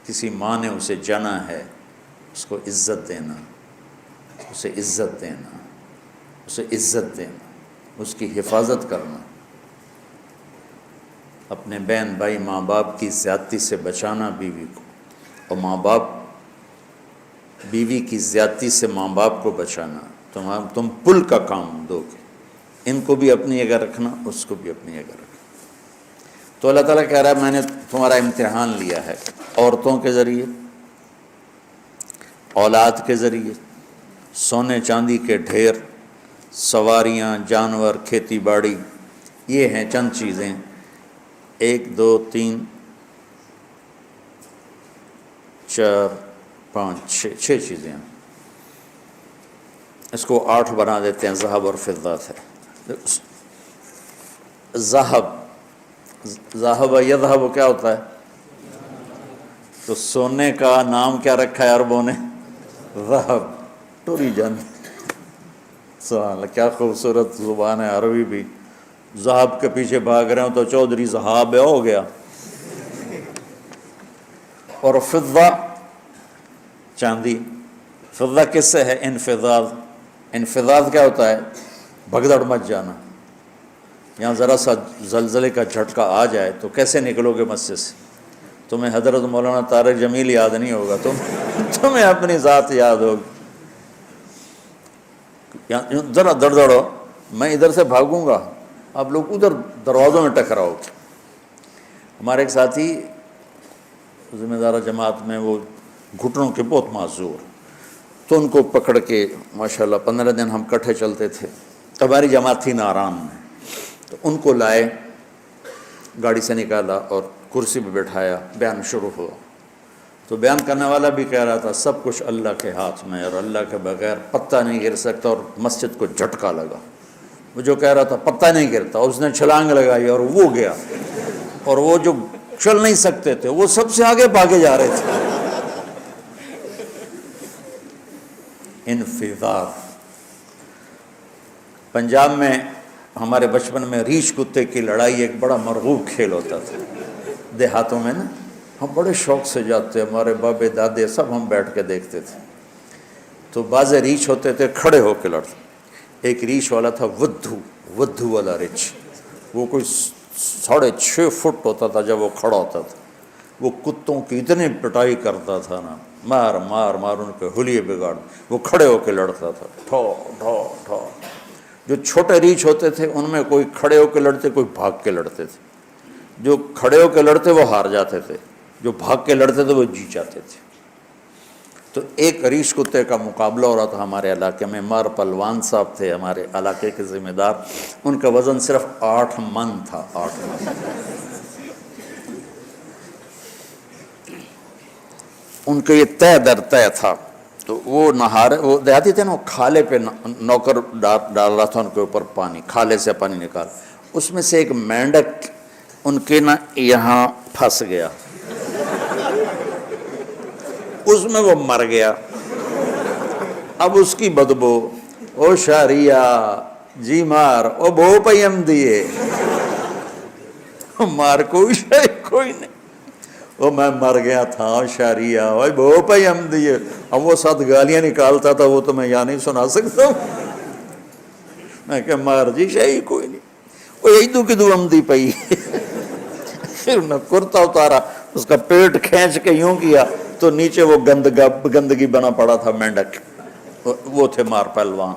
کسی ماں نے اسے جنا ہے، اس کو عزت دینا، اسے عزت دینا، اسے عزت دینا، اس کی حفاظت کرنا، اپنے بہن بھائی ماں باپ کی زیادتی سے بچانا بیوی کو، اور ماں باپ بیوی کی زیادتی سے ماں باپ کو بچانا۔ تم پل کا کام دو گے، ان کو بھی اپنی جگہ رکھنا، اس کو بھی اپنی جگہ رکھنا۔ تو اللہ تعالیٰ کہہ رہا ہے میں نے تمہارا امتحان لیا ہے، عورتوں کے ذریعے، اولاد کے ذریعے، سونے چاندی کے ڈھیر، سواریاں، جانور، کھیتی باڑی، یہ ہیں چند چیزیں، 1 2 3 4 5 6 چیزیں ہیں۔ اس کو 8 بنا دیتے ہیں، ذہب اور فضہ سے۔ ذہب یذہب کیا ہوتا ہے؟ تو سونے کا نام کیا رکھا ہے عربوں نے؟ ذہب۔ ٹوری جان، سبحان اللہ، کیا خوبصورت زبان ہے عربی بھی۔ ذہب کے پیچھے بھاگ رہے ہوں تو چودھری ذہاب ہو گیا۔ اور فضہ، چاندی۔ فضہ کس سے ہے؟ انفضاض۔ انفضاض کیا ہوتا ہے؟ بھگدڑ مچ جانا۔ یہاں ذرا سا زلزلے کا جھٹکا آ جائے تو کیسے نکلو گے مسجد سے؟ تمہیں حضرت مولانا طارق جمیل یاد نہیں ہوگا، تمہیں اپنی ذات یاد ہوگی۔ ذرا دڑدڑو، میں ادھر سے بھاگوں گا، آپ لوگ ادھر دروازوں میں ٹکراؤ گے۔ ہمارے ایک ساتھی ذمہ دارہ جماعت میں، وہ گھٹنوں کے بہت معذور، تو ان کو پکڑ کے ماشاءاللہ 15 دن ہم کٹھے چلتے تھے۔ ہماری جماعت تھی ناران میں، تو ان کو لائے، گاڑی سے نکالا اور کرسی پہ بٹھایا، بیان شروع ہوا۔ تو بیان کرنے والا بھی کہہ رہا تھا سب کچھ اللہ کے ہاتھ میں، اور اللہ کے بغیر پتہ نہیں گر سکتا، اور مسجد کو جھٹکا لگا۔ وہ جو کہہ رہا تھا پتہ نہیں گرتا، اس نے چھلانگ لگائی اور وہ گیا، اور وہ جو چل نہیں سکتے تھے وہ سب سے آگے بھاگے جا رہے تھے۔ انفضاض۔ پنجاب میں ہمارے بچپن میں ریچھ کتے کی لڑائی ایک بڑا مرغوب کھیل ہوتا تھا، دیہاتوں میں نا، ہم بڑے شوق سے جاتے، ہمارے بابے دادے سب ہم بیٹھ کے دیکھتے تھے۔ تو بعض ریچھ ہوتے تھے کھڑے ہو کے لڑتے، ایک ریچھ والا تھا ودھو والا ریچھ، وہ کوئی 6.5 فٹ ہوتا تھا جب وہ کھڑا ہوتا تھا۔ وہ کتوں کی اتنی پٹائی کرتا تھا نا، مار مار مار ان کے حلیے بگاڑ، وہ کھڑے ہو کے لڑتا تھا، ٹھو ٹھو ٹھو۔ جو چھوٹے ریچھ ہوتے تھے ان میں کوئی کھڑے ہو کے لڑتے، کوئی بھاگ کے لڑتے تھے۔ جو کھڑے ہو کے لڑتے وہ ہار جاتے تھے، جو بھاگ کے لڑتے تھے وہ جیت جاتے تھے۔ تو ایک ریچھ کتے کا مقابلہ ہو رہا تھا ہمارے علاقے میں۔ مار پلوان صاحب تھے ہمارے علاقے کے ذمہ دار، ان کا وزن صرف 8 من تھا، 8 من۔ ان کے یہ طے در طے تھا۔ تو وہ نہارے، وہ دیہاتی تھے نا، وہ کھالے پہ نوکر ڈال رہا تھا ان کے اوپر پانی، کھالے سے پانی نکال، اس میں سے ایک مینڈک ان کے نا یہاں پھنس گیا، اس میں وہ مر گیا۔ اب اس کی بدبو، او شاریا جی مار، او بہو پیم دیے، مار کوئی کوئی نہیں، وہ میں مر گیا تھا شاریا، او بہو پیم دیے۔ اب وہ 7 گالیاں نکالتا تھا، وہ تو میں یہاں نہیں سنا سکتا ہوں۔ میں کہ مار جی شاہی کوئی نہیں، وہ ایدو کی دو ہم دی پئی۔ پھر انہیں کرتا اتارا، اس کا پیٹ کھینچ کے یوں کیا تو نیچے وہ گندگی بنا پڑا تھا مینڈک، وہ تھے مار پہلوان۔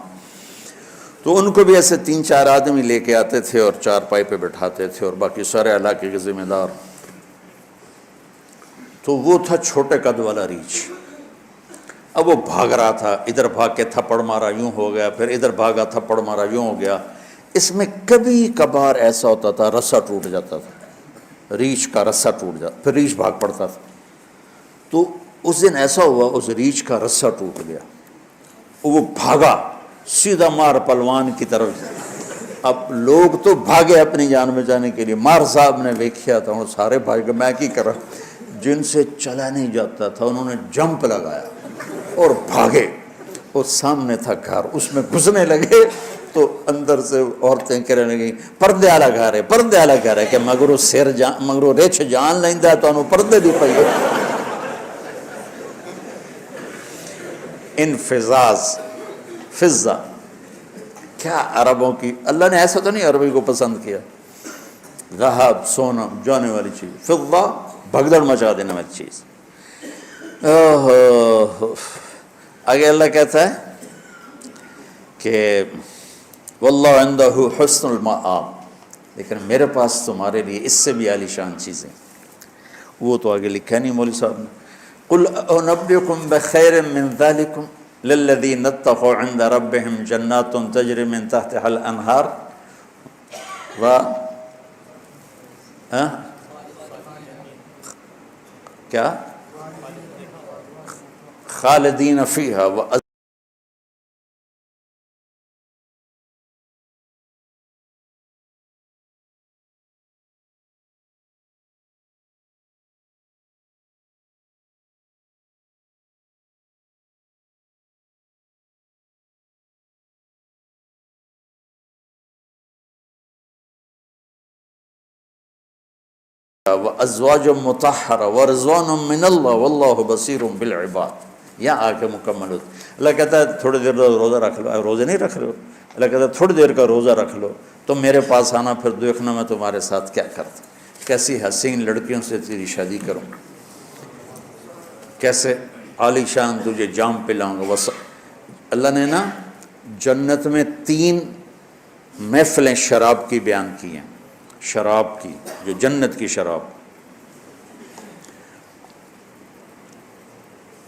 تو ان کو بھی ایسے 3-4 آدمی لے کے آتے تھے اور چارپائی پہ بٹھاتے تھے اور باقی سارے علاقے کے ذمہ دار۔ تو وہ تھا چھوٹے قد والا ریچھ۔ اب وہ بھاگ رہا تھا، ادھر بھاگ کے تھپڑ مارا یوں ہو گیا، پھر ادھر بھاگا تھپڑ مارا یوں ہو گیا۔ اس میں کبھی کبھار ایسا ہوتا تھا رسا ٹوٹ جاتا تھا، ریچھ کا رسا ٹوٹ جاتا، پھر ریچھ بھاگ پڑتا تھا۔ تو اس دن ایسا ہوا اس ریچھ کا رسا ٹوٹ گیا، وہ بھاگا سیدھا مار پلوان کی طرف۔ اب لوگ تو بھاگے اپنی جان بچانے کے لیے، مار صاحب نے دیکھا تھا سارے بھاگ گئے، میں کی کرا، جن سے چلا نہیں جاتا تھا انہوں نے جمپ لگایا اور بھاگے۔ اور سامنے تھا گھر، اس میں گھسنے لگے تو اندر سے عورتیں کہنے لگیں پردے والا گھر ہے، پردے والا گھر ہے، کہ مگرو مگرو رچ جان لیندا تو انہوں پردے دی پئی۔ انفزاز، فضہ، کیا عربوں کی، اللہ نے ایسا تو نہیں عربی کو پسند کیا، ذہب سونا جانے والی چیز، فضہ بھگدڑ مچا دینے والی چیز۔ آگے اللہ کہتا ہے کہ واللہ عندہ حسن المآب، لیکن میرے پاس تمہارے لیے اس سے بھی عالی شان چیزیں، وہ تو آگے لکھا نہیں مولوی صاحب نے۔ قل انبئکم بخیر من ذلکم للذین اتقوا عند ربهم جنات تجری من تحتها الانہار کیا خالدین فیہا وازواج مطہرہ ورضوان من اللہ واللہ بصیر بالعباد۔ یہاں آ کے مکمل ہوتا ہے۔ اللہ کہتا ہے تھوڑی دیر روزہ رکھ لو، روزے نہیں رکھ رہے ہو، اللہ کہتا ہے تھوڑی دیر کا روزہ رکھ لو، تو میرے پاس آنا، پھر دیکھنا میں تمہارے ساتھ کیا کرتا، کیسی حسین لڑکیوں سے تیری شادی کروں، کیسے عالی شان تجھے جام پلاؤں گا۔ اللہ نے نا جنت میں 3 محفلیں شراب کی بیان کی ہیں، شراب کی، جو جنت کی شراب۔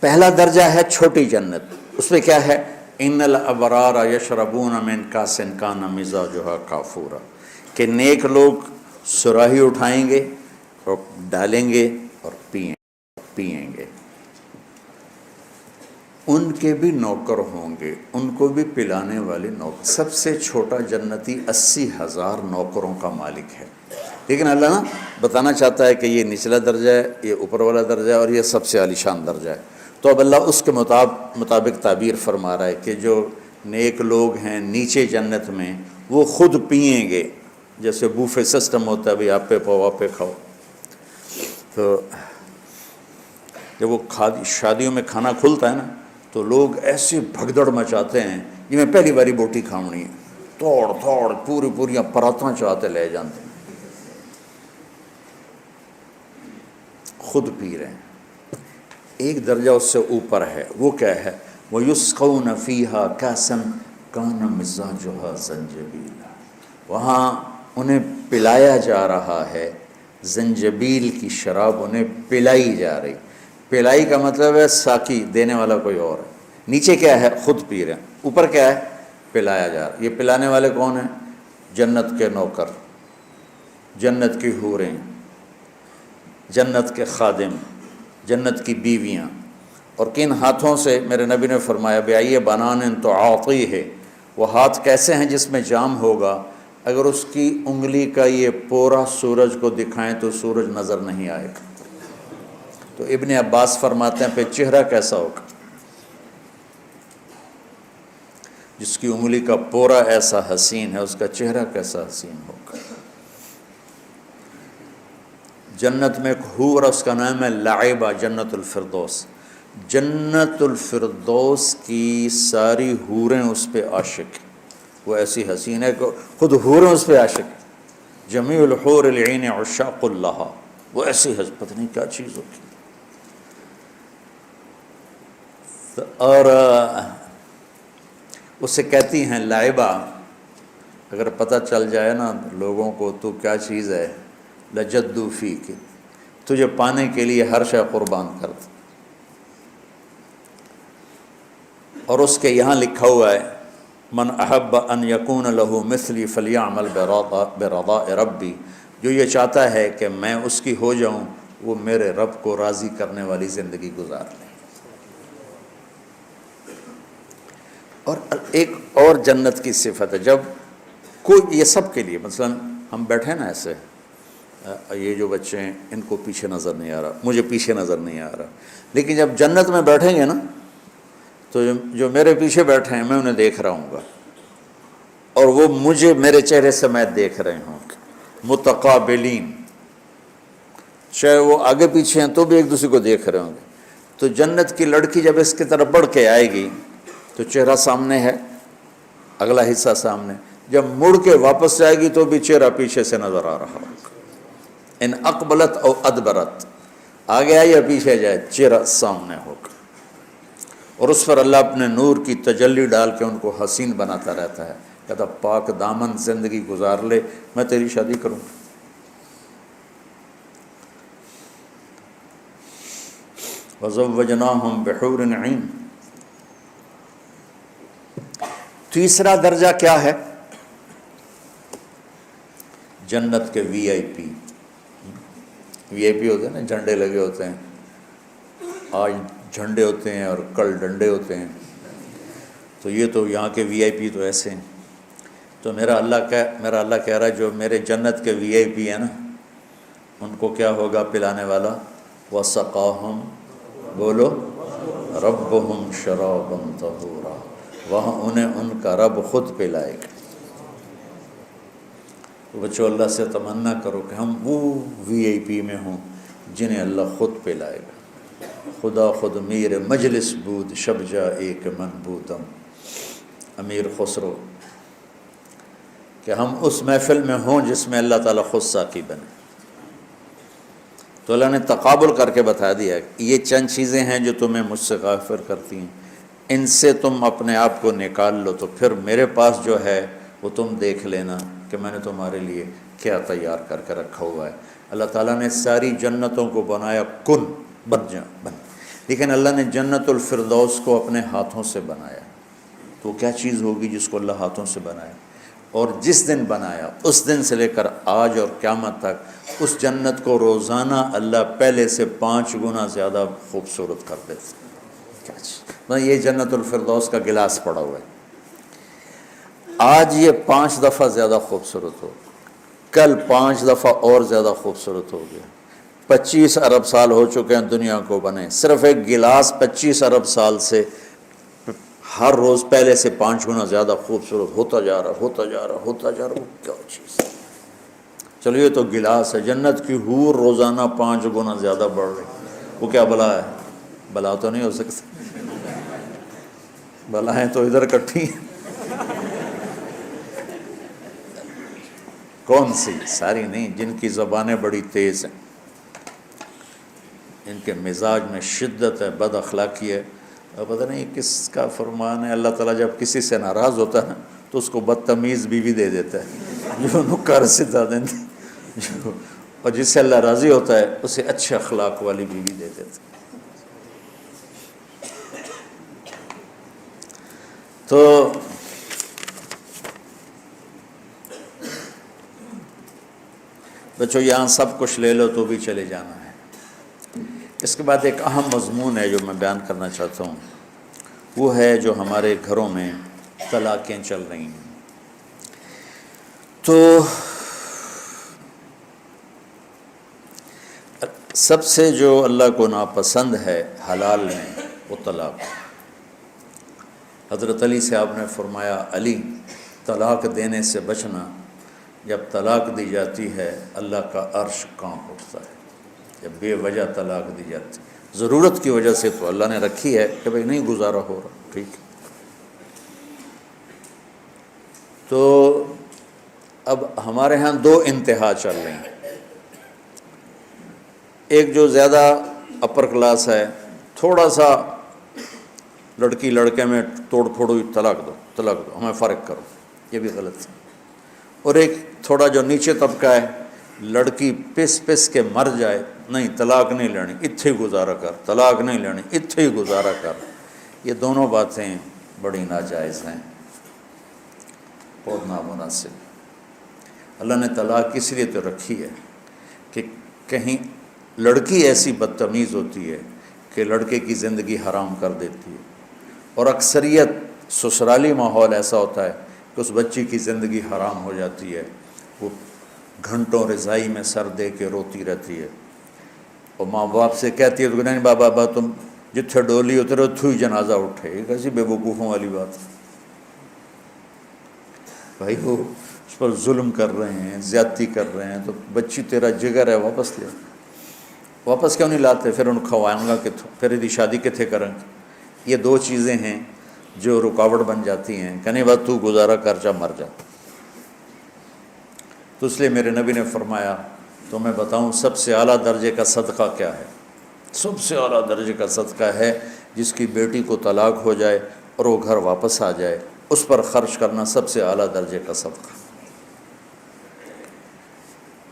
پہلا درجہ ہے چھوٹی جنت، اس میں کیا ہے، ان الابرار یشربون من کاس کان مزاجھا کافورا، کہ نیک لوگ صراحی اٹھائیں گے اور ڈالیں گے اور پئیں گے، ان کے بھی نوکر ہوں گے، ان کو بھی پلانے والے نوکر۔ سب سے چھوٹا جنتی 80,000 نوکروں کا مالک ہے، لیکن اللہ نا بتانا چاہتا ہے کہ یہ نچلا درجہ ہے، یہ اوپر والا درجہ ہے، اور یہ سب سے عالی شان درجہ ہے۔ تو اب اللہ اس کے مطابق تعبیر فرما رہا ہے کہ جو نیک لوگ ہیں نیچے جنت میں وہ خود پئیں گے، جیسے بوفے سسٹم ہوتا ہے، بھئی آپ پہ پاؤ آپ پہ کھاؤ۔ تو جب وہ شادیوں میں کھانا کھلتا ہے نا تو لوگ ایسے بھگدڑ مچاتے ہیں، یہ میں پہلی باری بوٹی کھاؤنی ہے، توڑ پوریاں پراتاں چاہتے لے جاتے ہیں، خود پی رہے ہیں۔ ایک درجہ اس سے اوپر ہے، وہ کیا ہے، وَيُسْقَوْنَ فِيهَا كَأْسًا كَانَ مِزَاجُهَا زَنجَبِيلًا، وہاں انہیں پلایا جا رہا ہے زنجبیل کی شراب، انہیں پلائی جا رہی۔ پلائی کا مطلب ہے ساقی دینے والا کوئی اور ہے، نیچے کیا ہے خود پی رہے ہیں، اوپر کیا ہے پلایا جا رہا ہے۔ یہ پلانے والے کون ہیں؟ جنت کے نوکر، جنت کی حوریں، جنت کے خادم، جنت کی بیویاں۔ اور کن ہاتھوں سے؟ میرے نبی نے فرمایا بِأَيِّ بَنَانٍ تُعَاطِيهِ، وہ ہاتھ کیسے ہیں جس میں جام ہوگا، اگر اس کی انگلی کا یہ پورا سورج کو دکھائیں تو سورج نظر نہیں آئے گا۔ تو ابن عباس فرماتے ہیں پھر چہرہ کیسا ہوگا، جس کی انگلی کا پورا ایسا حسین ہے اس کا چہرہ کیسا حسین ہوگا۔ جنت میں ایک حور، اس کا نام ہے لعبہ، جنت الفردوس۔ جنت الفردوس کی ساری حوریں اس پہ عاشق، وہ ایسی حسین ہے کہ خود حوریں اس پہ عاشق۔ جمیع الحور العین عشاق اللہ، وہ ایسی ہے پتہ نہیں کیا چیز ہوگی. اور اس سے کہتی ہیں لائبہ، اگر پتہ چل جائے نا لوگوں کو تو کیا چیز ہے، لجدو فیک، تجھے پانے کے لیے ہر شے قربان کر دے. اور اس کے یہاں لکھا ہوا ہے من احب ان یکون لہ مثلی فلیعمل برضاء ربی، جو یہ چاہتا ہے کہ میں اس کی ہو جاؤں وہ میرے رب کو راضی کرنے والی زندگی گزار لے. اور ایک اور جنت کی صفت ہے، جب کوئی، یہ سب کے لیے، مثلا ہم بیٹھے نا ایسے، یہ جو بچے ہیں ان کو پیچھے نظر نہیں آ رہا، مجھے پیچھے نظر نہیں آ رہا، لیکن جب جنت میں بیٹھیں گے نا تو جو میرے پیچھے بیٹھے ہیں میں انہیں دیکھ رہا ہوں گا اور وہ مجھے میرے چہرے سے میں دیکھ رہے ہوں، متقابلین، چاہے وہ آگے پیچھے ہیں تو بھی ایک دوسرے کو دیکھ رہے ہوں گے. تو جنت کی لڑکی جب اس کی طرف بڑھ کے آئے گی تو چہرہ سامنے ہے، اگلا حصہ سامنے، جب مڑ کے واپس جائے گی تو بھی چہرہ پیچھے سے نظر آ رہا ہوگا. ان اقبلت او ادبرت، آگے آئے یا پیچھے جائے چہرہ سامنے ہوگا. اور اس پر اللہ اپنے نور کی تجلی ڈال کے ان کو حسین بناتا رہتا ہے، کہتا پاک دامن زندگی گزار لے، میں تیری شادی کروں. وَزَوَّجْنَاهُمْ بِحُورٍ عِينٍ. تیسرا درجہ کیا ہے؟ جنت کے وی آئی پی. وی آئی پی ہوتے ہیں نا، جھنڈے لگے ہوتے ہیں، آج جھنڈے ہوتے ہیں اور کل ڈنڈے ہوتے ہیں، تو یہ تو یہاں کے وی آئی پی تو ایسے ہیں. تو میرا اللہ کہہ رہا ہے جو میرے جنت کے وی آئی پی ہیں نا ان کو کیا ہوگا پلانے والا؟ وَسَقَاهُمْ، بولو، رَبُّهُمْ شَرَابًا طَهُورًا، وہاں انہیں ان کا رب خود پلائے گا. بچوں اللہ سے تمنا کرو کہ ہم وہ وی آئی پی میں ہوں جنہیں اللہ خود پلائے گا. خدا خود میر مجلس بود شب جا ایک من بودم، امیر خسرو، کہ ہم اس محفل میں ہوں جس میں اللہ تعالیٰ خود ساقی بنے. تو اللہ نے تقابل کر کے بتا دیا کہ یہ چند چیزیں ہیں جو تمہیں مجھ سے غافل کرتی ہیں، ان سے تم اپنے آپ کو نکال لو تو پھر میرے پاس جو ہے وہ تم دیکھ لینا کہ میں نے تمہارے لیے کیا تیار کر کے رکھا ہوا ہے. اللہ تعالیٰ نے ساری جنتوں کو بنایا کن، بن جا بن، لیکن اللہ نے جنت الفردوس کو اپنے ہاتھوں سے بنایا. تو کیا چیز ہوگی جس کو اللہ ہاتھوں سے بنایا؟ اور جس دن بنایا اس دن سے لے کر آج اور قیامت تک اس جنت کو روزانہ اللہ پہلے سے 5 گنا زیادہ خوبصورت کر دیتے. کیا چیز؟ یہ جنت الفردوس کا گلاس پڑا ہوا ہے، آج یہ 5 دفعہ زیادہ خوبصورت ہو، کل 5 دفعہ اور زیادہ خوبصورت ہو گیا. 25 ارب سال ہو چکے ہیں دنیا کو بنے، صرف ایک گلاس 25 ارب سال سے ہر روز پہلے سے 5 گنا زیادہ خوبصورت ہوتا جا رہا ہوتا جا رہا ہوتا جا رہا. وہ کیا چیز ہے؟ چلو یہ تو گلاس ہے، جنت کی حور روزانہ 5 گنا زیادہ بڑھ رہی. وہ کیا بلا ہے؟ بلا تو نہیں ہو سکتی، بلائیں تو ادھر اکٹھی ہیں. کون سی؟ ساری نہیں، جن کی زبانیں بڑی تیز ہیں، ان کے مزاج میں شدت ہے، بد اخلاقی ہے. اور پتہ نہیں کس کا فرمان ہے، اللہ تعالیٰ جب کسی سے ناراض ہوتا ہے تو اس کو بدتمیز بیوی دے دیتا ہے جو نکار سدھا دیتی، اور جس سے اللہ راضی ہوتا ہے اسے اچھے اخلاق والی بیوی دے دیتا ہے. تو بچوں یہاں سب کچھ لے لو تو بھی چلے جانا ہے. اس کے بعد ایک اہم مضمون ہے جو میں بیان کرنا چاہتا ہوں، وہ ہے جو ہمارے گھروں میں طلاقیں چل رہی ہیں. تو سب سے جو اللہ کو ناپسند ہے حلال میں وہ طلاق. حضرت علی سے آپ نے فرمایا علی طلاق دینے سے بچنا، جب طلاق دی جاتی ہے اللہ کا عرش کانپ اٹھتا ہے. جب بے وجہ طلاق دی جاتی، ضرورت کی وجہ سے تو اللہ نے رکھی ہے کہ بھئی نہیں گزارا ہو رہا، ٹھیک ہے. تو اب ہمارے ہاں 2 انتہا چل رہی ہیں. ایک جو زیادہ اپر کلاس ہے، تھوڑا سا لڑکی لڑکے میں توڑ پھوڑ ہوئی، طلاق دو ہمیں فرق کرو، یہ بھی غلط ہے۔ اور ایک تھوڑا جو نیچے طبقہ ہے، لڑکی پس کے مر جائے، نہیں طلاق نہیں لینی، اتھے ہی گزارا کر، طلاق نہیں لینی، اتھے ہی گزارا کر، یہ دونوں باتیں بڑی ناجائز ہیں، بہت نامناسب۔ اللہ نے طلاق اس لیے تو رکھی ہے کہ کہیں لڑکی ایسی بدتمیز ہوتی ہے کہ لڑکے کی زندگی حرام کر دیتی ہے، اور اکثریت سسرالی ماحول ایسا ہوتا ہے کہ اس بچی کی زندگی حرام ہو جاتی ہے، وہ گھنٹوں رضائی میں سر دے کے روتی رہتی ہے، اور ماں باپ سے کہتی ہے تو نہیں بابا تم جتھے ڈولی اترے اتھو ہی جنازہ اٹھے، یہ کیسی بے وقوفوں والی بات ہے۔ بھائی وہ اس پر ظلم کر رہے ہیں، زیادتی کر رہے ہیں، تو بچی تیرا جگر ہے، واپس لے، واپس کیوں نہیں لاتے؟ پھر ان کھوائیں گا کتوں، پھر یہ شادی کتنے کریں گے؟ یہ دو چیزیں ہیں جو رکاوٹ بن جاتی ہیں، کہنے بعد تو گزارا کر جا مر جا۔ تو اس لیے میرے نبی نے فرمایا تو میں بتاؤں سب سے اعلیٰ درجے کا صدقہ کیا ہے؟ سب سے اعلیٰ درجے کا صدقہ ہے جس کی بیٹی کو طلاق ہو جائے اور وہ گھر واپس آ جائے، اس پر خرچ کرنا سب سے اعلیٰ درجے کا صدقہ۔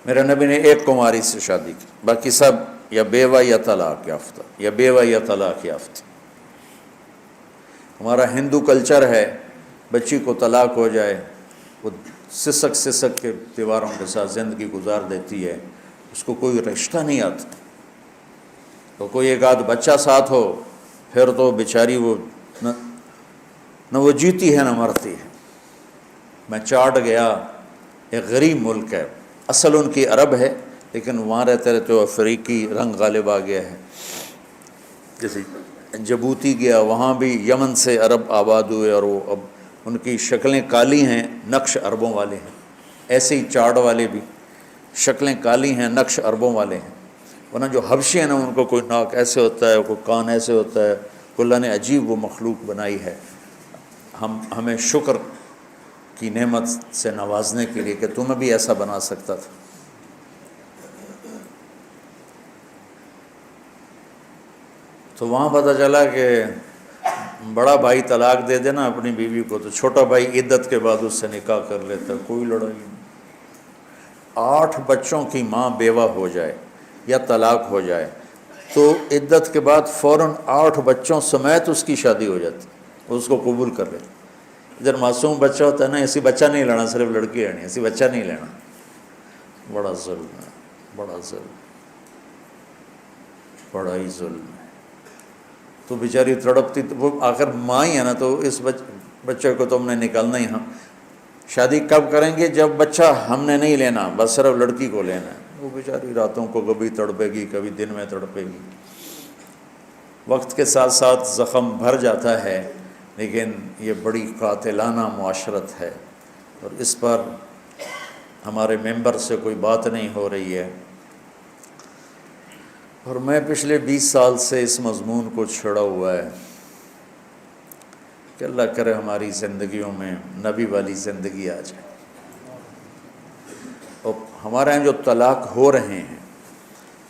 میرے نبی نے ایک کماری سے شادی کی، باقی سب یا بیوہ یا طلاق یافتہ، یا بیوہ یا طلاق یافتہ۔ ہمارا ہندو کلچر ہے، بچی کو طلاق ہو جائے وہ سسک کے تیواروں کے ساتھ زندگی گزار دیتی ہے، اس کو کوئی رشتہ نہیں آتا، تو کوئی ایک آدھ بچہ ساتھ ہو پھر تو بیچاری وہ نہ وہ جیتی ہے نہ مرتی ہے۔ میں چاٹ گیا، ایک غریب ملک ہے، اصل ان کی عرب ہے لیکن وہاں رہتے رہتے وہ افریقی رنگ غالب آ گیا ہے۔ جیسے جبوتی گیا، وہاں بھی یمن سے عرب آباد ہوئے، اور وہ اب ان کی شکلیں کالی ہیں، نقش عربوں والے ہیں۔ ایسے ہی چاڑ والے بھی شکلیں کالی ہیں، نقش عربوں والے ہیں۔ ورنہ جو حبشی ہیں نا، ان کو کوئی ناک ایسے ہوتا ہے، کوئی کان ایسے ہوتا ہے، اللہ نے عجیب وہ مخلوق بنائی ہے۔ ہمیں شکر کی نعمت سے نوازنے کے لیے کہ تمہیں بھی ایسا بنا سکتا تھا۔ تو وہاں پتہ چلا کہ بڑا بھائی طلاق دے دینا اپنی بیوی کو تو چھوٹا بھائی عدت کے بعد اس سے نکاح کر لیتا، کوئی لڑائی نہیں۔ 8 بچوں کی ماں بیوہ ہو جائے یا طلاق ہو جائے تو عدت کے بعد فوراً 8 بچوں سمیت اس کی شادی ہو جاتی، اس کو قبول کر لیتے۔ ادھر معصوم بچہ ہوتا ہے نا، ایسی بچہ نہیں لینا، صرف لڑکی لینی، ایسی بچہ نہیں لینا، بڑا ظلم ہے، بڑا ظلم، بڑا ہی ظلم ہے۔ تو بیچاری تڑپتی، وہ آخر ماں ہی ہے نا، تو اس بچے کو تو ہم نے نکالنا ہی۔ ہم شادی کب کریں گے؟ جب بچہ ہم نے نہیں لینا، بس صرف لڑکی کو لینا ہے۔ وہ بیچاری راتوں کو کبھی تڑپے گی، کبھی دن میں تڑپے گی۔ وقت کے ساتھ ساتھ زخم بھر جاتا ہے، لیکن یہ بڑی قاتلانہ معاشرت ہے، اور اس پر ہمارے ممبر سے کوئی بات نہیں ہو رہی ہے۔ اور میں پچھلے 20 سال سے اس مضمون کو چھڑا ہوا ہے کہ اللہ کرے ہماری زندگیوں میں نبی والی زندگی آ جائے۔ اور ہمارے یہاں جو طلاق ہو رہے ہیں،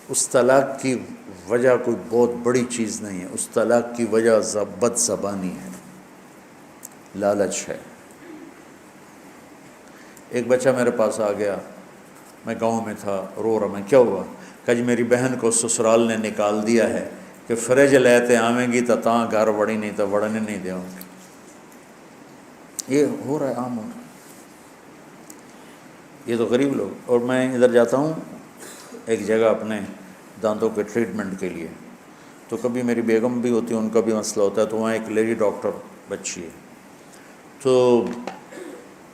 اس طلاق کی وجہ کوئی بہت بڑی چیز نہیں ہے، اس طلاق کی وجہ بد زبانی ہے، لالچ ہے۔ ایک بچہ میرے پاس آ گیا، میں گاؤں میں تھا، رو رہا، میں کیا ہوا؟ کہ جی میری بہن کو سسرال نے نکال دیا ہے کہ فرج لیتے آویں گی تو تاں گھر وڑی نہیں تو وڑنے نہیں دیں گے۔ یہ ہو رہا ہے، عام ہو رہا ہے۔ یہ تو غریب لوگ۔ اور میں ادھر جاتا ہوں ایک جگہ اپنے دانتوں کے ٹریٹمنٹ کے لیے، تو کبھی میری بیگم بھی ہوتی ہے، ان کا بھی مسئلہ ہوتا ہے، تو وہاں ایک لیڈی ڈاکٹر بچی ہے، تو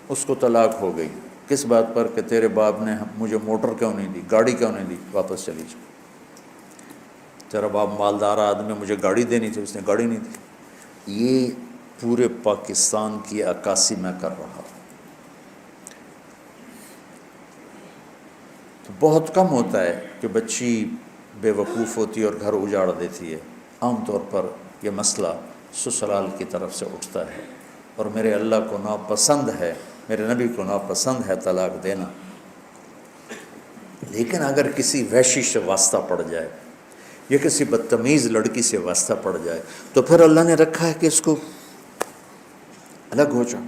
اس کو طلاق ہو گئی۔ کس بات پر؟ کہ تیرے باپ نے مجھے موٹر کیوں نہیں دی، گاڑی کیوں نہیں دی، واپس چلی جا۔ تیرا باپ مالدار آدمی، مجھے گاڑی دینی تھی، اس نے گاڑی نہیں دی۔ یہ پورے پاکستان کی عکاسی میں کر رہا ہوں۔ تو بہت کم ہوتا ہے کہ بچی بے وقوف ہوتی ہے اور گھر اجاڑ دیتی ہے۔ عام طور پر یہ مسئلہ سسرال کی طرف سے اٹھتا ہے، اور میرے اللہ کو ناپسند ہے، میرے نبی کو ناپسند ہے طلاق دینا۔ لیکن اگر کسی وحشی سے واسطہ پڑ جائے یا کسی بدتمیز لڑکی سے واسطہ پڑ جائے تو پھر اللہ نے رکھا ہے کہ اس کو الگ ہو جاؤ.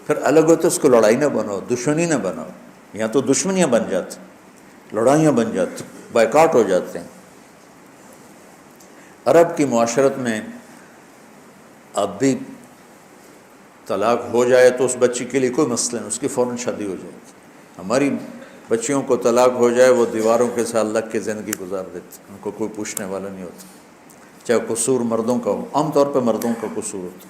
پھر الگ ہو تو اس کو لڑائی نہ بناؤ، دشمنی نہ بناؤ. یا تو دشمنیاں بن جاتی، لڑائیاں بن جاتی، بائیکاٹ ہو جاتے ہیں. عرب کی معاشرت میں اب بھی طلاق ہو جائے تو اس بچی کے لیے کوئی مسئلہ نہیں، اس کی فوراً شادی ہو جائے گی. ہماری بچیوں کو طلاق ہو جائے وہ دیواروں کے ساتھ لگ کے زندگی گزار دیتے، ان کو کوئی پوچھنے والا نہیں ہوتا، چاہے قصور مردوں کا ہو. عام طور پہ مردوں کا قصور ہوتا.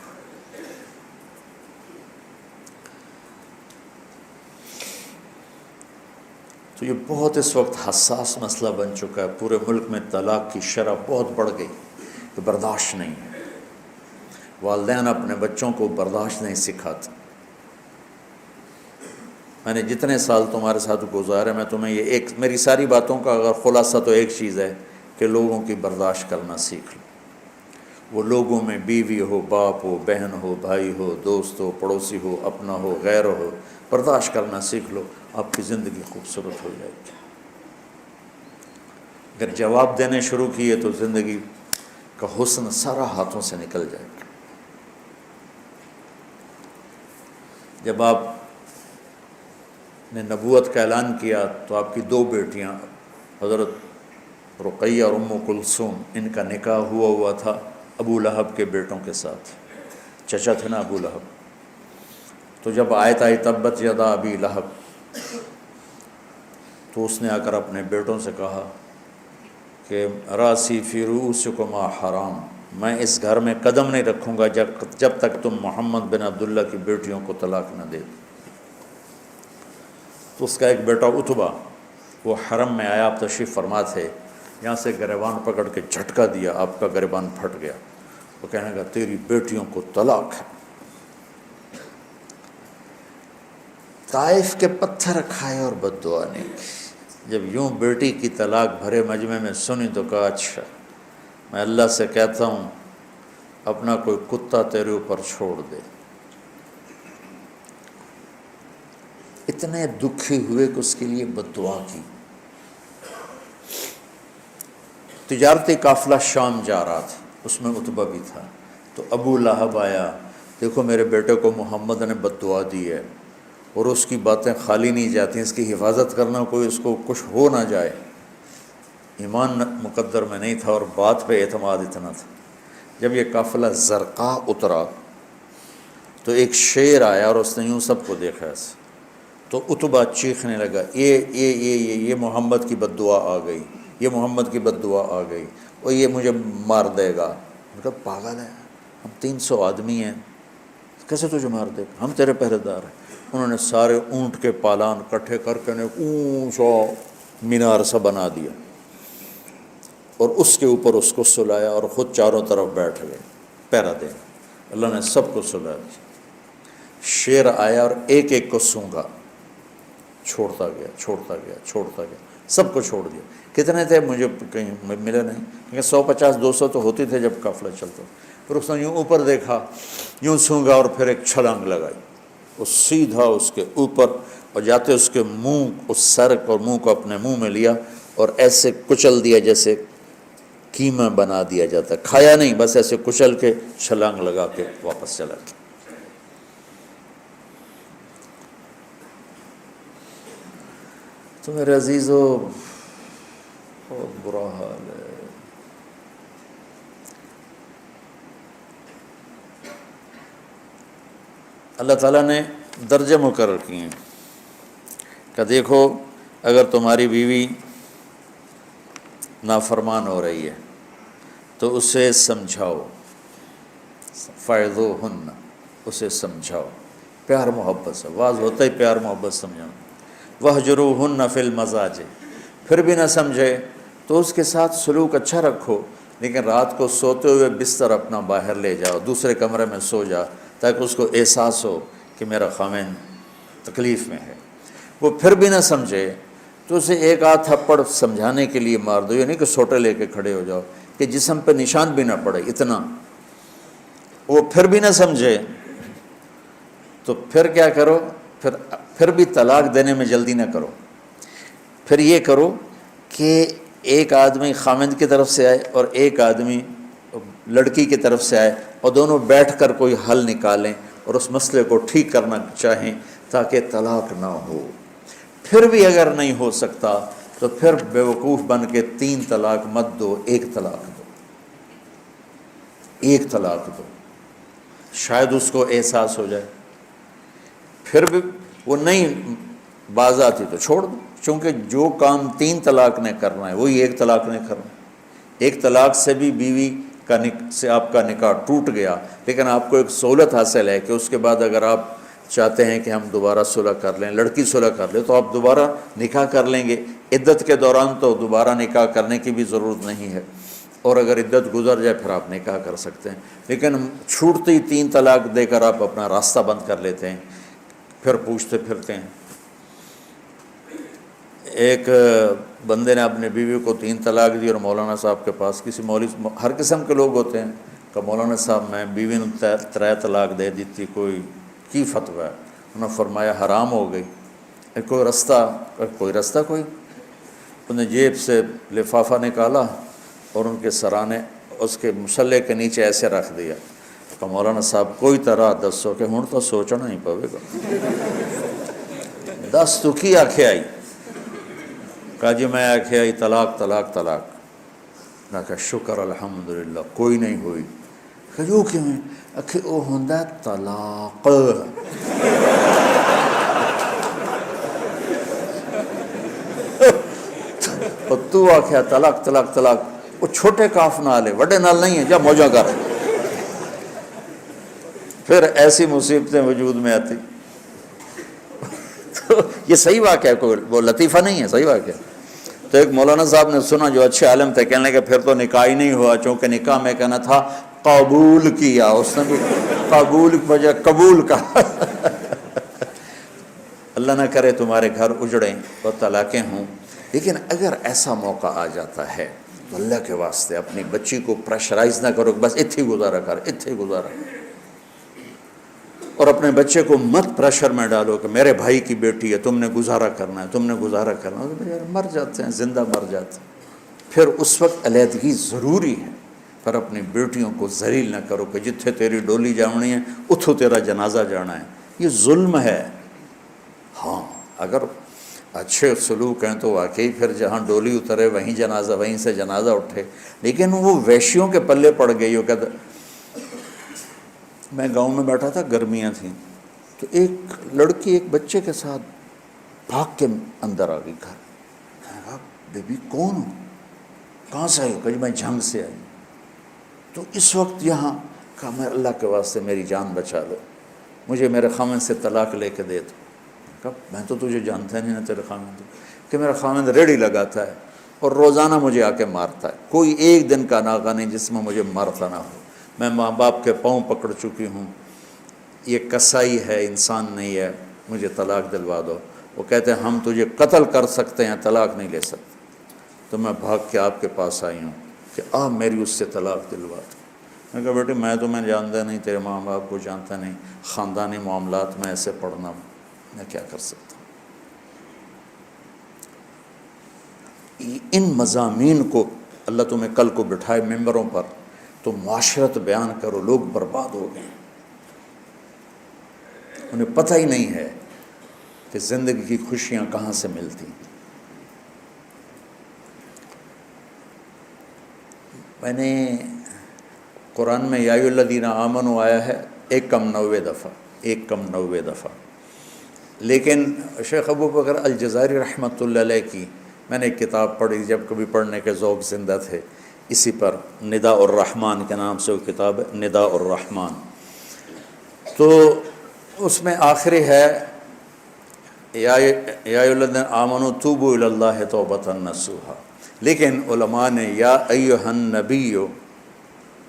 تو یہ بہت اس وقت حساس مسئلہ بن چکا ہے. پورے ملک میں طلاق کی شرح بہت بڑھ گئی کہ برداشت نہیں ہے. والدین اپنے بچوں کو برداشت نہیں سکھاتے. میں نے جتنے سال تمہارے ساتھ گزارے، میں تمہیں یہ میری ساری باتوں کا اگر خلاصہ تو ایک چیز ہے کہ لوگوں کی برداشت کرنا سیکھ لو. وہ لوگوں میں بیوی ہو، باپ ہو، بہن ہو، بھائی ہو، دوست ہو، پڑوسی ہو، اپنا ہو، غیر ہو، برداشت کرنا سیکھ لو. آپ کی زندگی خوبصورت ہو جائے گی. اگر جواب دینے شروع کیے تو زندگی کا حسن سارا ہاتھوں سے نکل جائے گا. جب آپ نے نبوت کا اعلان کیا تو آپ کی 2 بیٹیاں حضرت رقیہ اور ام کلثوم، ان کا نکاح ہوا تھا ابو لہب کے بیٹوں کے ساتھ. چچا تھے نا ابو لہب. تو جب آیت آئی تبت یدا ابی لہب، تو اس نے آ کر اپنے بیٹوں سے کہا کہ راسی فی رؤوسکما حرام، میں اس گھر میں قدم نہیں رکھوں گا جب تک تم محمد بن عبداللہ کی بیٹیوں کو طلاق نہ دے. تو اس کا ایک بیٹا عتبہ، وہ حرم میں آیا، آپ تشریف فرما تھے، یہاں سے گریبان پکڑ کے جھٹکا دیا، آپ کا گریبان پھٹ گیا. وہ کہنے لگا تیری بیٹیوں کو طلاق ہے. طائف کے پتھر کھائے اور بد دعا نہیں کی. جب یوں بیٹی کی طلاق بھرے مجمع میں سنی تو کہا اچھا، میں اللہ سے کہتا ہوں اپنا کوئی کتا تیرے اوپر چھوڑ دے. اتنے دکھی ہوئے کہ اس کے لیے بد دعا کی. تجارتی قافلہ شام جا رہا تھا، اس میں عتبہ بھی تھا. تو ابو لہب آیا، دیکھو میرے بیٹے کو محمد نے بد دعا دی ہے اور اس کی باتیں خالی نہیں جاتی، اس کی حفاظت کرنا، کوئی اس کو کچھ ہو نہ جائے. ایمان مقدر میں نہیں تھا اور بات پہ اعتماد اتنا تھا. جب یہ قافلہ زرقاء اترا تو ایک شیر آیا اور اس نے یوں سب کو دیکھا ایسے. تو عتبہ چیخنے لگا یہ محمد کی بد دعا آ گئی، یہ محمد کی بد دعا آ گئی، اور یہ مجھے مار دے گا. مطلب پاگل ہے، ہم 300 آدمی ہیں، کیسے تجھے مار دے گا، ہم تیرے پہرے دار ہیں. انہوں نے سارے اونٹ کے پالان کٹھے کر کے اونچا مینار سا بنا دیا اور اس کے اوپر اس کو سلایا اور خود چاروں طرف بیٹھ گئے پہرا دیں. اللہ نے سب کو سلا دیا. شیر آیا اور ایک ایک کو سونگا، چھوڑتا گیا، سب کو چھوڑ دیا. کتنے تھے مجھے کہیں ملے نہیں، کیونکہ 150-200 تو ہوتی تھے جب قافلہ چلتا. پھر اس نے یوں اوپر دیکھا، یوں سونگا اور پھر ایک چھلانگ لگائی، وہ سیدھا اس کے اوپر، اور جاتے اس کے منہ، اس سر اور منہ کو اپنے منہ میں لیا اور ایسے کچل دیا جیسے قیمہ بنا دیا جاتا. کھایا نہیں، بس ایسے کچل کے چھلانگ لگا کے واپس چلا گیا. تو میرے عزیزو بہت برا حال ہے. اللہ تعالیٰ نے درجے مقرر کیے ہیں کہ دیکھو اگر تمہاری بیوی نافرمان ہو رہی ہے تو اسے سمجھاؤ، فَعِظُوهُنَّ، اسے سمجھاؤ پیار محبت سے. واز ہوتا ہی پیار محبت سمجھاؤ. وَاهْجُرُوهُنَّ فِي الْمَضَاجِعِ، پھر بھی نہ سمجھے تو اس کے ساتھ سلوک اچھا رکھو، لیکن رات کو سوتے ہوئے بستر اپنا باہر لے جاؤ، دوسرے کمرے میں سو جا، تاکہ اس کو احساس ہو کہ میرا خاوند تکلیف میں ہے. وہ پھر بھی نہ سمجھے تو اسے ایک آدھ تھپڑ سمجھانے کے لیے مار دو. یہ نہیں کہ سوٹے لے کے کھڑے ہو جاؤ کہ جسم پہ نشان بھی نہ پڑے اتنا. وہ پھر بھی نہ سمجھے تو پھر کیا کرو، پھر بھی طلاق دینے میں جلدی نہ کرو. پھر یہ کرو کہ ایک آدمی خامند کی طرف سے آئے اور ایک آدمی لڑکی کی طرف سے آئے اور دونوں بیٹھ کر کوئی حل نکالیں اور اس مسئلے کو ٹھیک کرنا چاہیں تاکہ طلاق نہ ہو۔ پھر بھی اگر نہیں ہو سکتا تو پھر بیوقوف بن کے 3 طلاق مت دو، 1 طلاق دو، 1 طلاق دو، شاید اس کو احساس ہو جائے۔ پھر بھی وہ نہیں باز آتی تو چھوڑ دو، چونکہ جو کام 3 طلاق نے کرنا ہے وہی 1 طلاق نے کرنا ہے۔ 1 طلاق سے بھی بیوی سے آپ کا نکاح ٹوٹ گیا، لیکن آپ کو ایک سہولت حاصل ہے کہ اس کے بعد اگر آپ چاہتے ہیں کہ ہم دوبارہ صلح کر لیں، لڑکی صلح کر لے، تو آپ دوبارہ نکاح کر لیں گے۔ عدت کے دوران تو دوبارہ نکاح کرنے کی بھی ضرورت نہیں ہے، اور اگر عدت گزر جائے پھر آپ نکاح کر سکتے ہیں۔ لیکن چھوٹتی 3 طلاق دے کر آپ اپنا راستہ بند کر لیتے ہیں، پھر پوچھتے پھرتے ہیں۔ ایک بندے نے اپنے بیوی کو 3 طلاق دی اور مولانا صاحب کے پاس، کسی مولوی، ہر قسم کے لوگ ہوتے ہیں، کہ مولانا صاحب میں بیوی نے 3 طلاق دے دیتی، کوئی کی فتویٰ ہے؟ انہوں نے فرمایا حرام ہو گئی، کوئی رستہ کوئی۔ انہوں نے جیب سے لفافہ نکالا اور ان کے سرانے اس کے مسلح کے نیچے ایسے رکھ دیا کہ مولانا صاحب کوئی طرح دسو کہ ہوں تو سوچنا ہی پوے گا۔ 10 تو کی آنکھیں آئی، کہا جی میں آنکھیں آئی طلاق طلاق طلاق۔ میں کہا شکر الحمدللہ کوئی نہیں ہوئی۔ کہ جو کیوں ہے؟ کہ وہ ہوندہ طلاق۔ اور تو آکھیا طلاق طلاق طلاق، وہ چھوٹے کاف نال ہے، وڈے نال نہیں ہے، جا موجہ کر۔ پھر ایسی مصیبتیں وجود میں آتی۔ تو یہ صحیح واقعہ ہے، کوئی وہ لطیفہ نہیں ہے، صحیح واقعہ ہے۔ تو ایک مولانا صاحب نے سنا جو اچھے عالم تھے، کہنے لگے پھر تو نکاح ہی نہیں ہوا، چونکہ نکاح میں کہنا تھا قبول کیا، اس نے بھی قبول کی بجائے قبول کہا۔ اللہ نہ کرے تمہارے گھر اجڑیں اور طلاقیں ہوں، لیکن اگر ایسا موقع آ جاتا ہے تو اللہ کے واسطے اپنی بچی کو پریشرائز نہ کرو کہ بس اتھے گزارا کر، اتھے گزارا، اور اپنے بچے کو مت پریشر میں ڈالو کہ میرے بھائی کی بیٹی ہے، تم نے گزارا کرنا ہے، تم نے گزارا کرنا ہے۔ تو یار مر جاتے ہیں، زندہ مر جاتے ہیں۔ پھر اس وقت علیحدگی ضروری ہے، پر اپنی بیٹیوں کو ذلیل نہ کرو کہ جتھے تیری ڈولی جاونی ہے اتھو تیرا جنازہ جانا ہے، یہ ظلم ہے۔ ہاں اگر اچھے سلوک ہیں تو واقعی پھر جہاں ڈولی اترے وہیں جنازہ، وہیں سے جنازہ اٹھے، لیکن وہ ویشیوں کے پلے پڑ گئی ہو۔ کہتا میں گاؤں میں بیٹھا تھا، گرمیاں تھیں، تو ایک لڑکی ایک بچے کے ساتھ بھاگ کے اندر آ گئی گھر۔ میں کہا بیبی کون ہو، کہاں سے آئی؟ کہ میں جھنگ سے آئی۔ تو اس وقت یہاں کہا میں اللہ کے واسطے میری جان بچا لو، مجھے میرے خامند سے طلاق لے کے دے دو۔ کہا میں تو تجھے جانتا نہیں نہ تیرے خامند، کہ میرا خامند ریڑھی لگاتا ہے اور روزانہ مجھے آ کے مارتا ہے، کوئی ایک دن کا ناغہ نہیں جس میں مجھے مارتا نہ ہو، میں ماں باپ کے پاؤں پکڑ چکی ہوں، یہ کسائی ہے، انسان نہیں ہے، مجھے طلاق دلوا دو۔ وہ کہتے ہیں ہم تجھے قتل کر سکتے ہیں، طلاق نہیں لے سکتے۔ تو میں بھاگ کے آپ کے پاس آئی ہوں کہ آپ میری اس سے طلاق دلوا دو۔ میں کہا بیٹے میں تمہیں جانتا نہیں، تیرے ماں باپ کو جانتا نہیں، خاندانی معاملات میں ایسے پڑھنا میں کیا کر سکتا ہوں۔ ان مضامین کو اللہ تمہیں کل کو بٹھائے ممبروں پر تو معاشرت بیان کرو، لوگ برباد ہو گئے، انہیں پتہ ہی نہیں ہے کہ زندگی کی خوشیاں کہاں سے ملتی۔ میں نے قرآن میں یا ایھا الذین آمنوا آیا ہے 1 کم 90 دفعہ، 1 کم 90 دفعہ، لیکن شیخ ابو بکر الجزائری رحمۃ اللہ علیہ کی میں نے ایک کتاب پڑھی، جب کبھی پڑھنے کے ذوق زندہ تھے، اسی پر نداء الرحمن کے نام سے وہ کتاب ہے، نداء الرحمن۔ تو اس میں آخری ہے یا ایھا الذین آمنوا توبوا الی اللہ توبۃ نصوحا، لیکن علماء نے یا ایھا النبی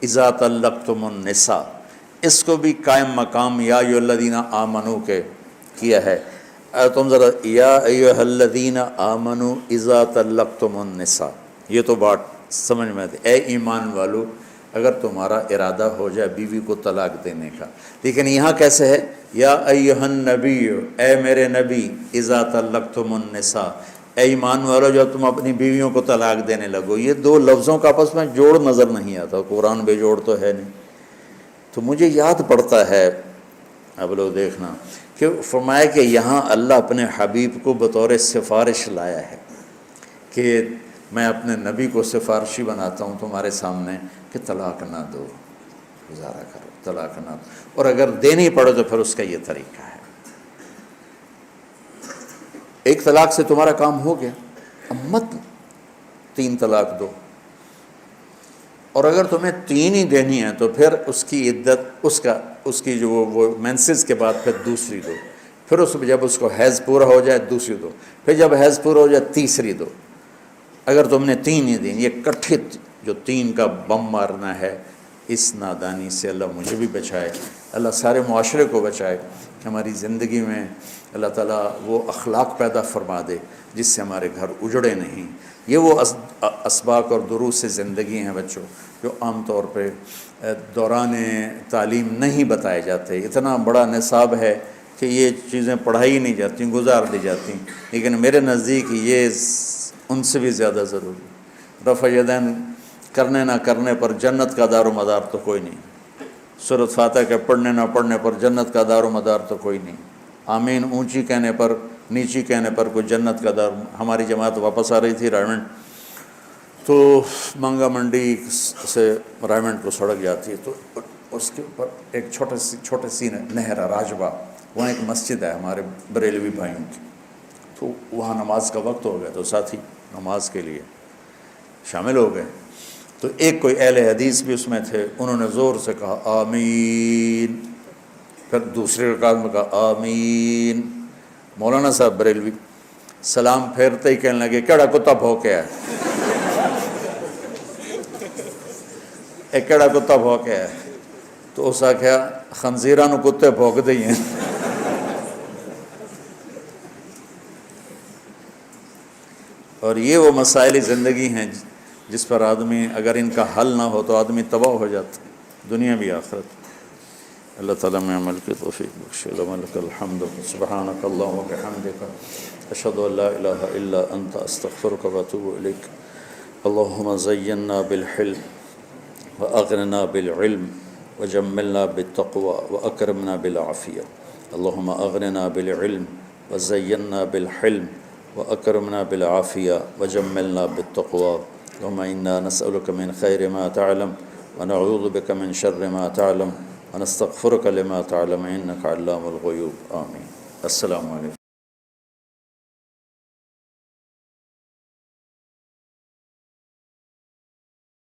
اذا طلقتم النساء، اس کو بھی قائم مقام یا ایھا الذین آمنوا کے کیا ہے۔ تم ذرا یا ایھا الذین آمنوا اذا طلقتم النساء، یہ تو بات سمجھ میں آتی، اے ایمان والو اگر تمہارا ارادہ ہو جائے بیوی کو طلاق دینے کا، لیکن یہاں کیسے ہے یا ایھا النبی، اے میرے نبی، اذا طلقتم النساء، اے ایمان والو جب تم اپنی بیویوں کو طلاق دینے لگو، یہ دو لفظوں کا آپس میں جوڑ نظر نہیں آتا، قرآن بے جوڑ تو ہے نہیں۔ تو مجھے یاد پڑتا ہے، اب لوگ دیکھنا کہ فرمایا کہ یہاں اللہ اپنے حبیب کو بطور سفارش لایا ہے کہ میں اپنے نبی کو سفارشی بناتا ہوں تمہارے سامنے کہ طلاق نہ دو، گزارا کرو، طلاق نہ دو، اور اگر دینی پڑے تو پھر اس کا یہ طریقہ ہے۔ ایک طلاق سے تمہارا کام ہو گیا، اب مت 3 طلاق دو، اور اگر تمہیں 3 ہی دینی ہے تو پھر اس کی عدت اس کی جو وہ مینسز کے بعد پھر دوسری دو، پھر جب اس کو حیض پورا ہو جائے دوسری دو، پھر جب حیض پورا ہو جائے تیسری دو۔ اگر تم نے 3 ہی دینی، یہ کٹھے جو 3 کا بم مارنا ہے، اس نادانی سے اللہ مجھے بھی بچائے، اللہ سارے معاشرے کو بچائے کہ ہماری زندگی میں اللہ تعالیٰ وہ اخلاق پیدا فرما دے جس سے ہمارے گھر اجڑے نہیں۔ یہ وہ اسباق اور دروس سے زندگی ہیں بچوں جو عام طور پہ دوران تعلیم نہیں بتائے جاتے۔ اتنا بڑا نصاب ہے کہ یہ چیزیں پڑھائی نہیں جاتی، گزار دی جاتی، لیکن میرے نزدیک یہ ان سے بھی زیادہ ضروری۔ رفع یدین کرنے نہ کرنے پر جنت کا دار و مدار تو کوئی نہیں، سورۃ فاتحہ کے پڑھنے نہ پڑھنے پر جنت کا دار و مدار تو کوئی نہیں، آمین اونچی کہنے پر نیچی کہنے پر کوئی جنت کا دار۔ ہماری جماعت واپس آ رہی تھی رائمنڈ، تو مانگا منڈی سے رائمنڈ کو سڑک جاتی ہے، تو اس کے اوپر ایک چھوٹی سی نہر ہے راجبا، وہاں ایک مسجد ہے ہمارے بریلوی بھائیوں کی، تو وہاں نماز کا وقت ہو گیا تو ساتھی نماز کے لیے شامل ہو گئے، تو ایک کوئی اہل حدیث بھی اس میں تھے، انہوں نے زور سے کہا آمین، پھر دوسری رکعت میں کہا آمین۔ مولانا صاحب بریلوی سلام پھیرتے ہی کہنے لگے کیڑا کتا بھوکیا ہے، ایک کیڑا کتا بھوکیا ہے، تو اس آکھیا خنزیراں نو کتے بھوک دئی ہیں۔ اور یہ وہ مسائل زندگی ہیں جس پر آدمی اگر ان کا حل نہ ہو تو آدمی تباہ ہو جاتا ہے، دنیا بھی آخرت۔ اللہ تعالیٰ میں عمل کی توفیق بخشے۔ لک الحمد سبحانک اللہم وبحمدک، اشہد ان لا الہ الا انت، استغفرک واتوب الیک۔ اللہم زینا بالحلم واغننا بالعلم وجملنا بالتقوى واکرمنا بالعافیہ۔ اللہم اغننا بالعلم وزینا بالحلم واکرمنا بالعافیہ وجملنا بالتقوى۔ اللہم انا نسألک من خیر ما تعلم ونعوذ بک من شر ما تعلم ونستغفرک لما تعلم انک علام الغیوب۔ آمین۔ السلام علیکم۔